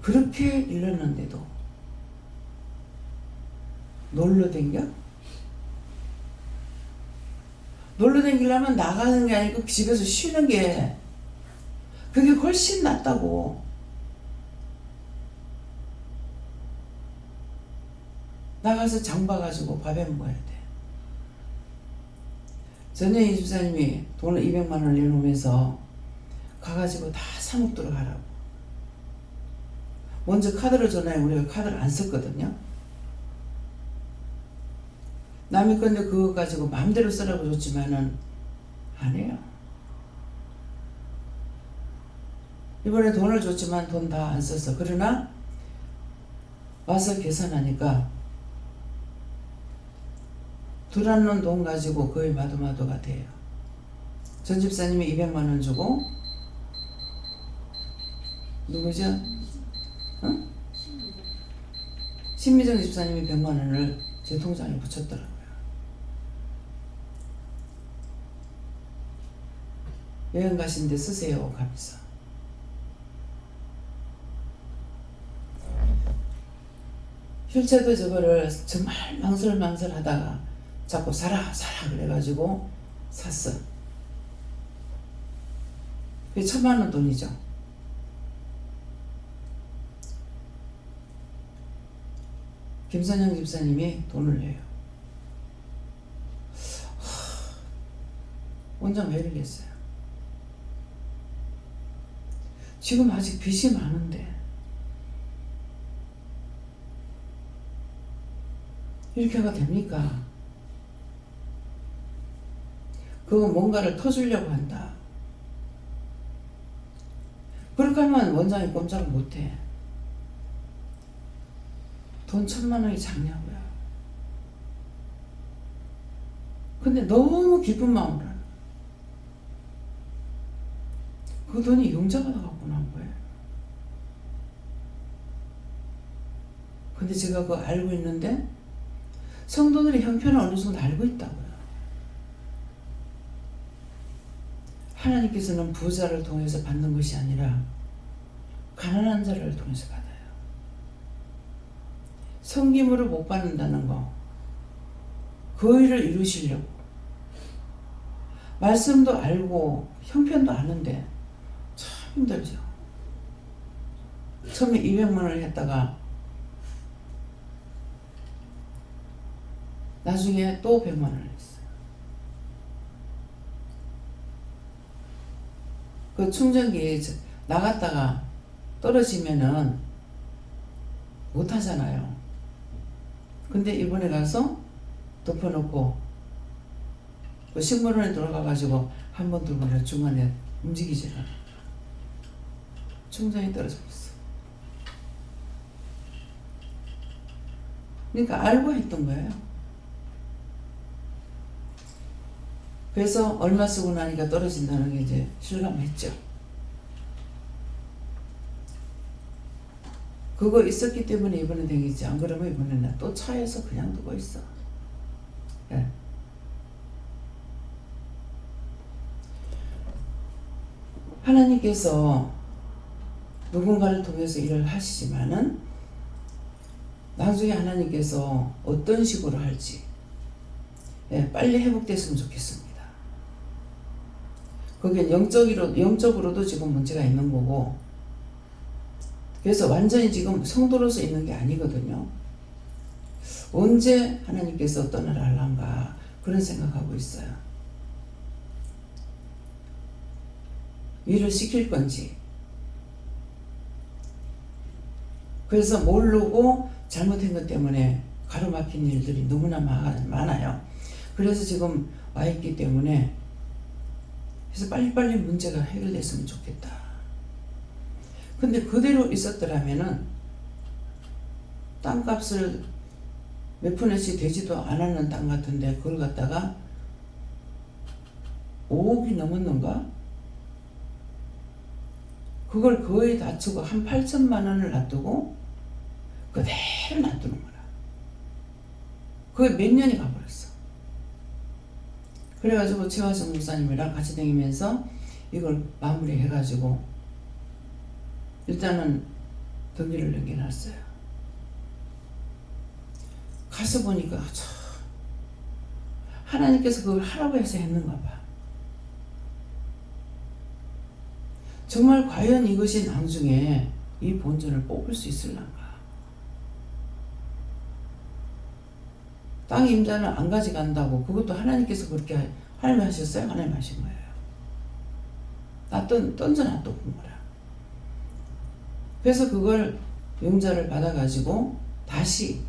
그렇게 일렀는데도 놀러 댕겨? 놀러 댕기려면 나가는 게 아니고 집에서 쉬는 게 그게 훨씬 낫다고. 나가서 장 봐가지고 밥에 먹어야 돼. 전현희 집사님이 돈을 200만 원을 내놓으면서 가가지고 다 사 먹도록 하라고. 먼저 카드로 전화해. 우리가 카드를 안 썼거든요. 남의 건데 그거 가지고 마음대로 쓰라고 줬지만은 안 해요. 이번에 돈을 줬지만 돈 다 안 썼어. 그러나 와서 계산하니까 들어놓은 돈 가지고 거의 마도마도가 돼요. 전 집사님이 200만 원 주고 누구죠? 응? 신미정 집사님이 100만 원을 제 통장에 붙였더라고요. 여행 가시는데 쓰세요 하면서. 휠체어도 저거를 정말 망설하다가 자꾸 사라 그래가지고 샀어. 그게 1,000만 원 돈이죠. 김선영 집사님이 돈을 내요. 원장 왜 이러겠어요? 지금 아직 빚이 많은데 이렇게가 됩니까? 그거 뭔가를 터주려고 한다. 그렇게 하면 원장이 꼼짝을 못해. 돈 1,000만 원이 작냐고요. 근데 너무 기쁜 마음으로 하는 거예요. 그 돈이 융자가 갖고 나온 거예요. 근데 제가 그거 알고 있는데 성도들이 형편을 어느 정도 알고 있다고요. 하나님께서는 부자를 통해서 받는 것이 아니라 가난한 자를 통해서 받아요. 섬김으로 못 받는다는 거, 그 일을 이루시려고 말씀도 알고 형편도 아는데 참 힘들죠. 처음에 200만 원을 했다가 나중에 또 100만 원을 했어요. 그 충전기 나갔다가 떨어지면은 못 하잖아요. 근데 이번에 가서 덮어놓고 그 식물원에 들어가가지고 한 번 두 번 중간에 움직이지 않아. 충전이 떨어져 있어. 그러니까 알고 했던 거예요. 그래서 얼마 쓰고 나니까 떨어진다는 게 이제 실감했죠. 그거 있었기 때문에 이번에 되겠지. 안 그러면 이번에는 또 차에서 그냥 두고 있어. 네. 하나님께서 누군가를 통해서 일을 하시지만은 나중에 하나님께서 어떤 식으로 할지 빨리 회복됐으면 좋겠습니다. 그게 영적으로도 지금 문제가 있는 거고, 그래서 완전히 지금 성도로서 있는 게 아니거든요. 언제 하나님께서 떠나갈란가 그런 생각하고 있어요. 일을 시킬 건지. 그래서 모르고 잘못한 것 때문에 가로막힌 일들이 너무나 많아요. 그래서 지금 와 있기 때문에 그래서 빨리빨리 문제가 해결됐으면 좋겠다. 근데 그대로 있었더라면은 땅값을 몇 푼씩 되지도 않았는 땅 같은데 그걸 갖다가 5억이 넘었는가? 그걸 거의 다 주고 한 8천만 원을 놔두고 그대로 놔두는 거라. 그게 몇 년이 가버렸어. 그래가지고 최화성 목사님이랑 같이 다니면서 이걸 마무리해가지고 일단은 등기를 넘겨놨어요. 가서 보니까 참 하나님께서 그걸 하라고 해서 했는가 봐. 정말 과연 이것이 나중에 이 본전을 뽑을 수 있을란가. 땅 임자는 안 가져간다고 그것도 하나님께서 그렇게 하나님 하셨어요? 하나님 하신 거예요. 던져놔 또 본 거라. 그래서 그걸 용자를 받아가지고 다시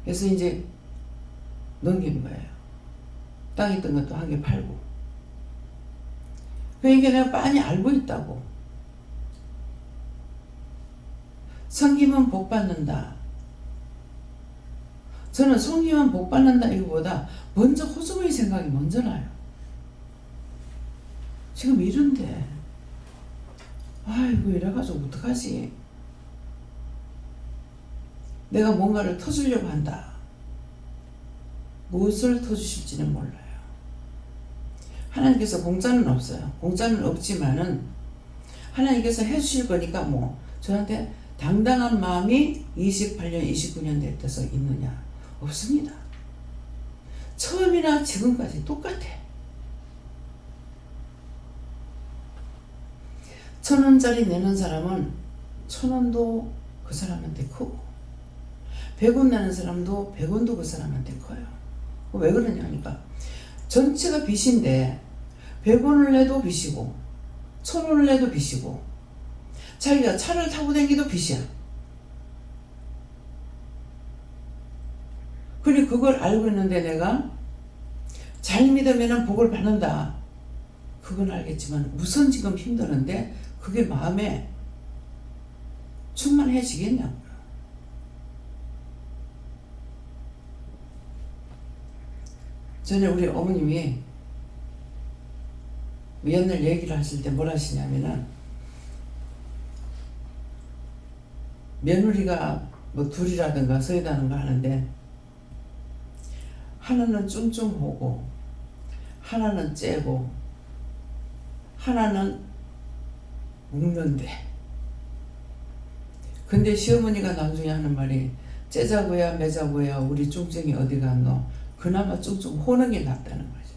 그래서 이제 넘긴 거예요. 땅 있던 것도 한 개 팔고. 그러니까 내가 빤히 알고 있다고. 섬기면 복 받는다. 저는 섬기면 복 받는다 이거보다 먼저 호주머니 생각이 먼저 나요. 지금 이런데 아이고 이래가지고 어떡하지. 내가 뭔가를 터주려고 한다. 무엇을 터주실지는 몰라요. 하나님께서 공짜는 없어요. 공짜는 없지만은 하나님께서 해주실 거니까 뭐 저한테 당당한 마음이 28년 29년 됐어서 있느냐. 없습니다. 처음이나 지금까지 똑같아. 1,000원짜리 내는 사람은 1,000원도 그 사람한테 크고 100원 내는 사람도 100원도 그 사람한테 커요. 왜 그러냐 하니까 전체가 빚인데 100원을 내도 빚이고 천원을 내도 빚이고 자기가 차를 타고 다니기도 빚이야. 그래 그걸 알고 있는데 내가 잘 믿으면 복을 받는다. 그건 알겠지만 우선 지금 힘드는데 그게 마음에 충만해지겠냐고요. 전에 우리 어머님이 옛날 얘기를 하실 때 뭘 하시냐면은 며느리가 뭐 둘이라든가 서 있다든가 하는데 하나는 쭝쭝하고 하나는 째고 하나는 묵는데 근데 시어머니가 나중에 하는 말이 째자고야 매자고야 우리 쭝쭝이 어디 갔노? 그나마 쭝쭝 호는 게 낫다는 거죠.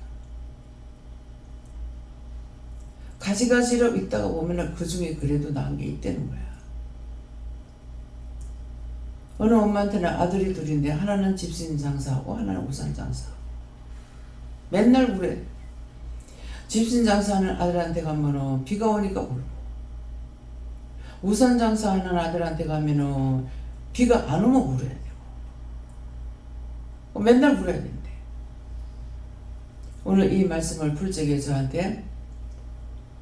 가지가지로 있다가 보면은 그 중에 그래도 나은 게 있다는 거야. 어느 엄마한테는 아들이 둘인데 하나는 집신 장사하고 하나는 우산 장사하고 맨날 그래. 집신 장사하는 아들한테 가면은 비가 오니까 울고 우산 장사하는 아들한테 가면은 비가 안 오면 울어야 되고 맨날 울어야 된대. 오늘 이 말씀을 풀 적에 저한테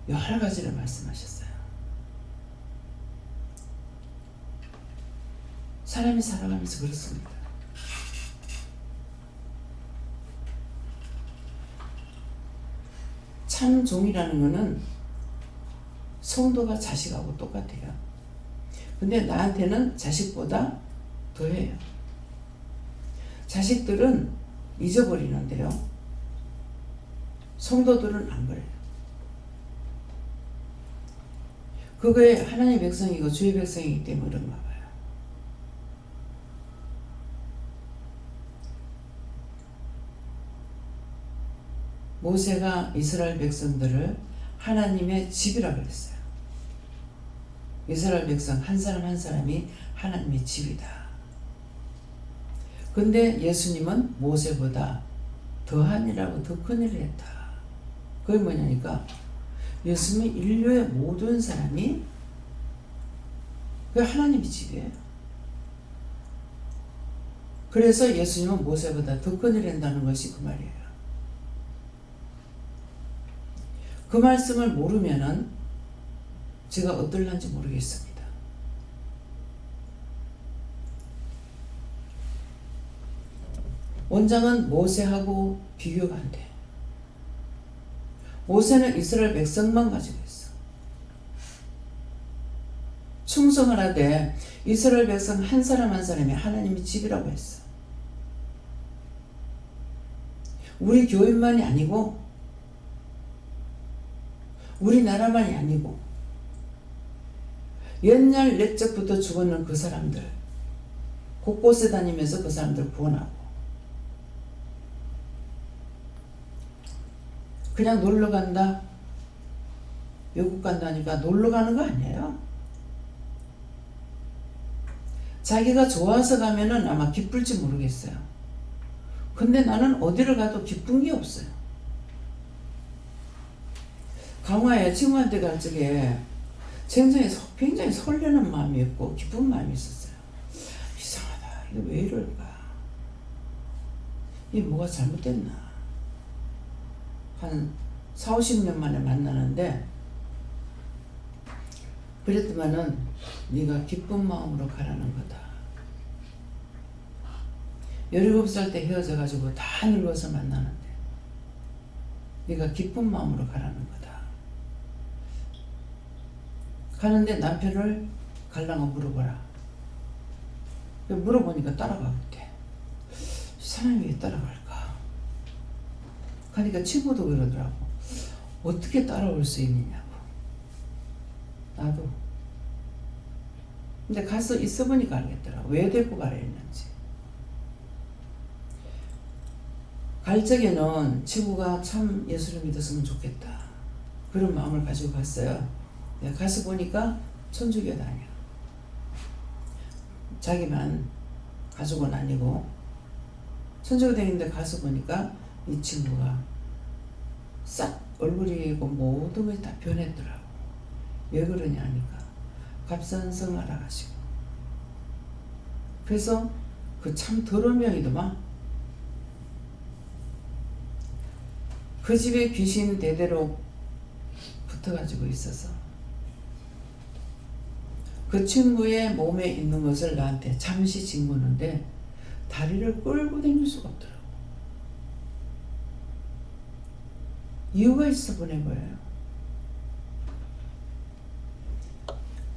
여러 가지를 말씀하셨어요. 사람이 살아가면서 그렇습니다. 참 종이라는 거는 성도가 자식하고 똑같아요. 근데 나한테는 자식보다 더해요. 자식들은 잊어버리는데요. 성도들은 안 그래요. 그거에 하나님의 백성이고 주의 백성이기 때문에 그런가 봐요. 모세가 이스라엘 백성들을 하나님의 집이라 그랬어요. 이스라엘 백성 한 사람 한 사람이 하나님의 집이다. 근데 예수님은 모세보다 더한 일하고 더 큰 일을 했다. 그게 뭐냐니까 예수님은 인류의 모든 사람이 그 하나님의 집이에요. 그래서 예수님은 모세보다 더 큰 일을 한다는 것이 그 말이에요. 그 말씀을 모르면은 제가 어떨란지 모르겠습니다. 원장은 모세하고 비교가 안 돼. 모세는 이스라엘 백성만 가지고 있어. 충성을 하되 이스라엘 백성 한 사람 한 사람이 하나님의 집이라고 했어. 우리 교인만이 아니고 우리나라만이 아니고 옛날 옛적부터 죽었는 그 사람들 곳곳에 다니면서 그 사람들 구원하고 그냥 놀러 간다 외국 간다니까 놀러 가는 거 아니에요. 자기가 좋아서 가면은 아마 기쁠지 모르겠어요. 근데 나는 어디를 가도 기쁜 게 없어요. 강화에 친구한테 갈 적에 굉장히 설레는 마음이 있고 기쁜 마음이 있었어요. 이상하다. 이거 왜 이럴까? 이게 뭐가 잘못됐나? 한 40-50년 만에 만나는데 그랬더만은 네가 기쁜 마음으로 가라는 거다. 17살 때 헤어져가지고 다 늙어서 만나는데 네가 기쁜 마음으로 가라는 거다. 가는데 남편을 갈라고 물어보라. 물어보니까 따라가겠대. 사람이 왜 따라갈까? 그러니까 친구도 그러더라고. 어떻게 따라올 수 있느냐고. 나도. 근데 가서 있어보니까 알겠더라. 왜 데리고 가라 했는지. 갈 적에는 친구가 참 예수를 믿었으면 좋겠다. 그런 마음을 가지고 갔어요. 가서 보니까 천주교도 아니야. 자기만 가족은 아니고 천주교 다니는데 가서 보니까 이 친구가 싹 얼굴이 모든 것이 다 변했더라고. 왜 그러냐 하니까 값싼 성하라 가지고. 그래서 그 참 더러운 명이더만. 그 집에 귀신 대대로 붙어가지고 있어서 그 친구의 몸에 있는 것을 나한테 잠시 짊어는데 다리를 끌고 다닐 수가 없더라고. 이유가 있어 보낸 거예요.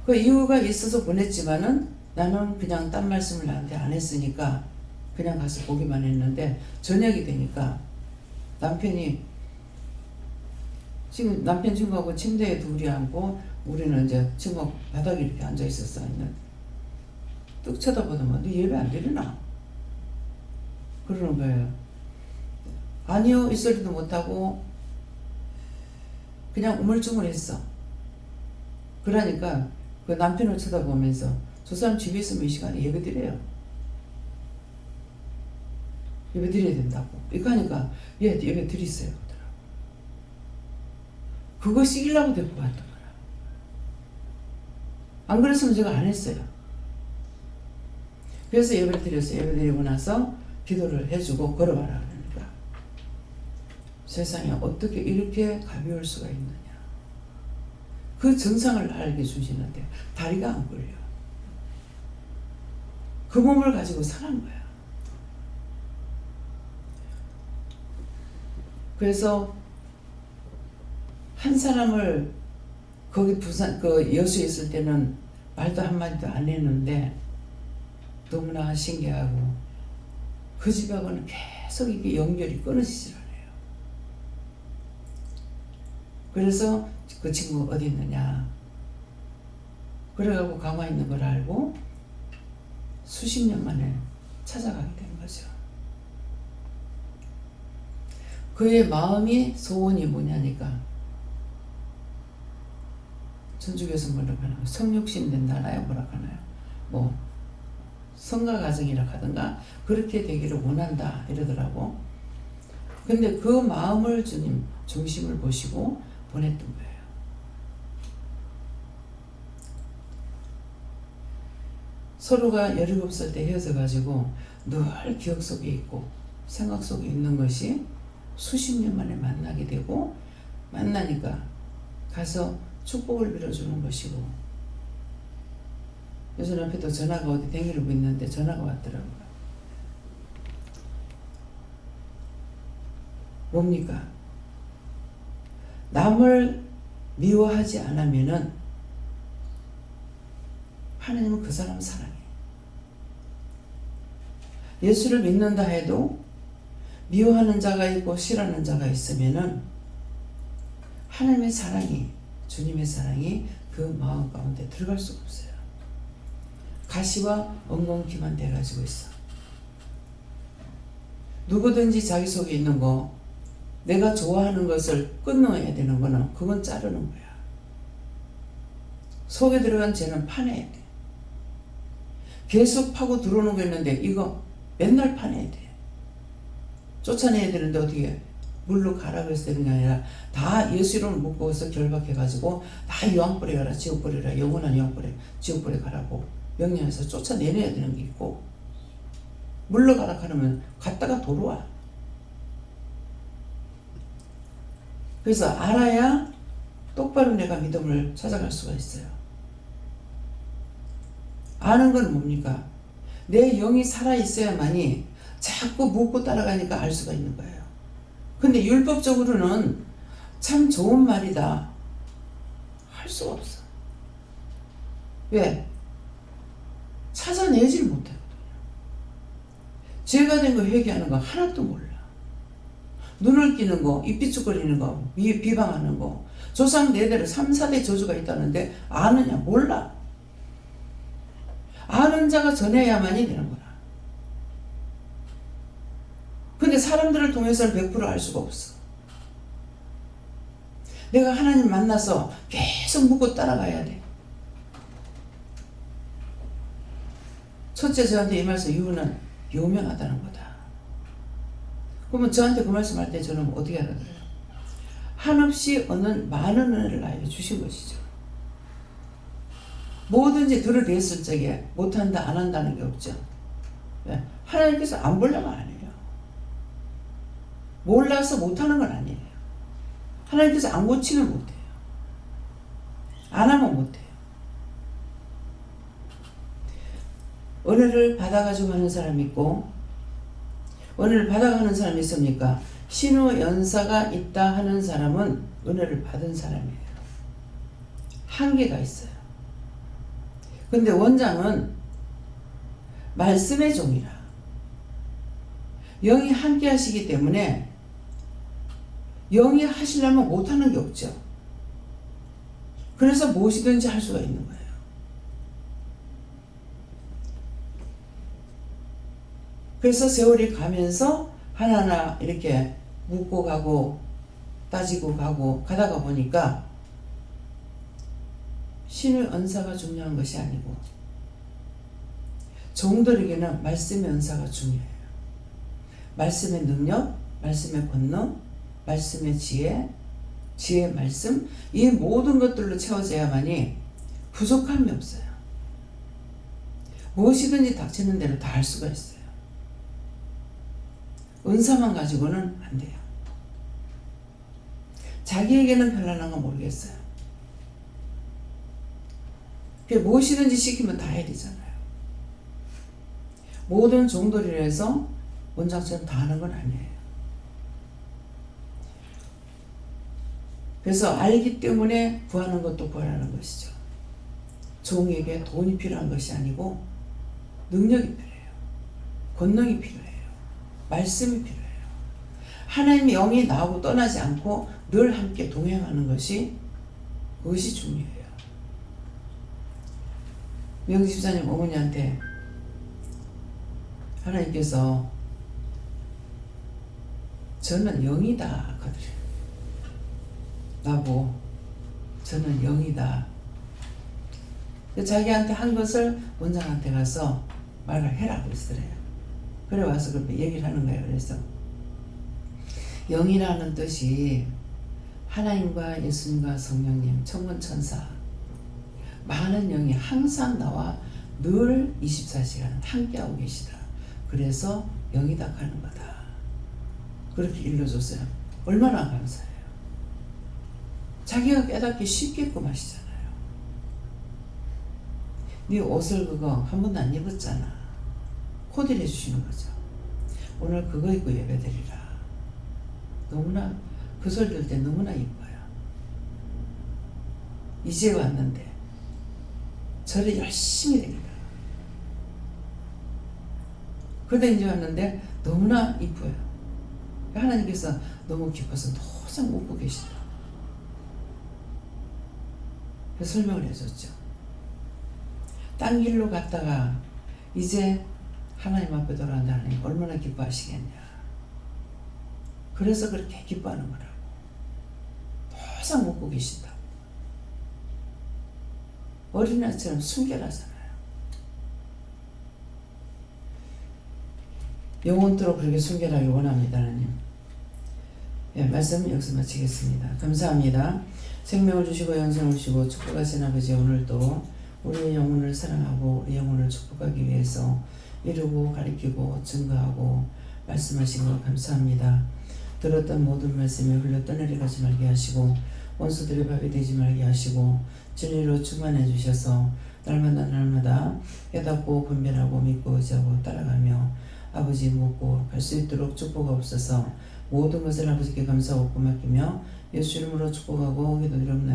그 이유가 있어서 보냈지만은 나는 그냥 딴 말씀을 나한테 안 했으니까 그냥 가서 보기만 했는데 저녁이 되니까 남편이 지금 남편 친구하고 침대에 둘이 앉고 우리는 이제 친구 바닥에 이렇게 앉아 있었어. 뚝 쳐다보더만 너 예배 안 드리나? 그러는 거예요. 아니요 이 소리도 못하고 그냥 우물쭈물했어. 그러니까 그 남편을 쳐다보면서 저 사람 집에 있으면 이 시간에 예배 드려요. 예배 드려야 된다고. 이거 하니까 예 예배 드리세요. 그거 시키려고 데리고 갔던 거라. 안 그랬으면 제가 안 했어요. 그래서 예배를 드렸어요. 예배 드리고 나서 기도를 해주고 걸어와라 그러니까 세상에 어떻게 이렇게 가벼울 수가 있느냐. 그 정상을 알게 주시는데 다리가 안 걸려. 그 몸을 가지고 사는 거야. 그래서 한 사람을 거기 부산 그 여수에 있을 때는 말도 한마디도 안 했는데 너무나 신기하고 그 집하고는 계속 이게 연결이 끊어지질 않아요. 그래서 그 친구 어디 있느냐 그래가지고 가만히 있는 걸 알고 수십 년 만에 찾아가게 된 거죠. 그의 마음이 소원이 뭐냐니까 천주교에서 뭐라고 하나요? 성육신 된다나요? 뭐라고 하나요? 뭐 성가 가정이라 하든가 그렇게 되기를 원한다 이러더라고. 근데 그 마음을 주님 중심을 보시고 보냈던 거예요. 서로가 17살 때 헤어져 가지고 늘 기억 속에 있고 생각 속에 있는 것이 수십 년 만에 만나게 되고 만나니까 가서 축복을 빌어주는 것이고 요즘 앞에도 전화가 어디 댕기고 있는데 전화가 왔더라고요. 뭡니까? 남을 미워하지 않으면은 하나님은 그 사람 사랑해. 예수를 믿는다 해도 미워하는 자가 있고 싫어하는 자가 있으면은 하나님의 사랑이 주님의 사랑이 그 마음 가운데 들어갈 수가 없어요. 가시와 엉겅퀴만 돼가지고 있어. 누구든지 자기 속에 있는 거 내가 좋아하는 것을 끊어야 되는 거는 그건 자르는 거야. 속에 들어간 죄는 파내야 돼. 계속 파고 들어오는 거 있는데 이거 맨날 파내야 돼. 쫓아내야 되는데 어떻게 물로 가라 그래서 되는 게 아니라 다 예수 이름을 묶어서 결박해가지고 다 유황불에 가라 지옥불에 가라 영원한 유황불에 지옥불에 가라고 명령해서 쫓아내려야 되는 게 있고 물로 가라 하면 갔다가 돌아와. 그래서 알아야 똑바로 내가 믿음을 찾아갈 수가 있어요. 아는 건 뭡니까? 내 영이 살아있어야만이 자꾸 묻고 따라가니까 알 수가 있는 거예요. 근데 율법적으로는 참 좋은 말이다 할 수가 없어. 왜? 찾아내질 못하거든요. 죄가 된 거 회개하는 거 하나도 몰라. 눈을 끼는 거, 입 비축거리는 거, 비방하는 거, 조상 내대로 3, 4대 저주가 있다는데 아느냐? 몰라. 아는 자가 전해야만이 되는 거야. 근데 사람들을 통해서는 100% 알 수가 없어. 내가 하나님 만나서 계속 묻고 따라가야 돼. 첫째 저한테 이 말씀 이유는 유명하다는 거다. 그러면 저한테 그 말씀할 때 저는 어떻게 알아들어요? 한없이 얻는 많은 은혜를 나에게 주신 것이죠. 뭐든지 들어댔을 적에 못한다 안 한다는 게 없죠. 왜? 하나님께서 안 보려면 안 해요. 몰라서 못하는 건 아니에요. 하나님께서 안 고치면 못해요. 안 하면 못해요. 은혜를 받아가지고 하는 사람이 있고, 은혜를 받아가는 사람이 있습니까? 신우 연사가 있다 하는 사람은 은혜를 받은 사람이에요. 한계가 있어요. 근데 원장은 말씀의 종이라 영이 함께 하시기 때문에 영이 하시려면 못하는 게 없죠. 그래서 무엇이든지 할 수가 있는 거예요. 그래서 세월이 가면서 하나하나 이렇게 묻고 가고 따지고 가고 가다가 보니까 신의 은사가 중요한 것이 아니고 종들에게는 말씀의 은사가 중요해요. 말씀의 능력, 말씀의 권능, 말씀의 지혜, 지혜의 말씀, 이 모든 것들로 채워져야만이 부족함이 없어요. 무엇이든지 닥치는 대로 다 할 수가 있어요. 은사만 가지고는 안 돼요. 자기에게는 별난한 건 모르겠어요. 무엇이든지 시키면 다 해야 되잖아요. 모든 종들이라 해서 원장처럼 다 하는 건 아니에요. 그래서 알기 때문에 구하는 것도 구하라는 것이죠. 종에게 돈이 필요한 것이 아니고 능력이 필요해요. 권능이 필요해요. 말씀이 필요해요. 하나님의 영이 나하고 떠나지 않고 늘 함께 동행하는 것이 그것이 중요해요. 명지 집사님 어머니한테 하나님께서 저는 영이다 하거든요. 나보고 저는 영이다. 자기한테 한 것을 원장한테 가서 말을 해라 그랬어요. 그래 와서 그렇게 얘기를 하는 거예요. 그래서 영이라는 뜻이 하나님과 예수님과 성령님, 천군천사 많은 영이 항상 나와 늘 24시간 함께하고 계시다. 그래서 영이다 하는 거다. 그렇게 일러줬어요. 얼마나 감사해요. 자기가 깨닫기 쉽게끔 하시잖아요. 네 옷을 그거 한 번도 안 입었잖아. 코디를 해주시는 거죠. 오늘 그거 입고 예배드리라. 너무나 그 소리 들을 때 너무나 이뻐요. 이제 왔는데 절에 열심히 드립니다. 그러다 이제 왔는데 너무나 이뻐요. 하나님께서 너무 기뻐서 도장 웃고 계시더라고요. 그래서 설명을 해줬죠. 딴 길로 갔다가 이제 하나님 앞에 돌아온다 하나님 얼마나 기뻐하시겠냐. 그래서 그렇게 기뻐하는 거라고. 도장 웃고 계신다고. 어린아이처럼 순결하잖아요. 영원토록 그렇게 순결하길 원합니다. 하나님. 예, 말씀 여기서 마치겠습니다. 감사합니다. 생명을 주시고 영생을 주시고 축복하신 아버지, 오늘도 우리의 영혼을 사랑하고 우리 영혼을 축복하기 위해서 이루고 가르치고 증거하고 말씀하신 것 감사합니다. 들었던 모든 말씀이 흘러 떠내려가지 말게 하시고 원수들의 밥이 되지 말게 하시고 진리로 충만해 주셔서 날마다 깨닫고 분별하고 믿고 의지하고 따라가며 아버지 묻고 갈 수 있도록 축복하옵소서. 모든 것을 아버지께 감사하고 맡기며 예수 이름으로 축복하고 기도드립니다.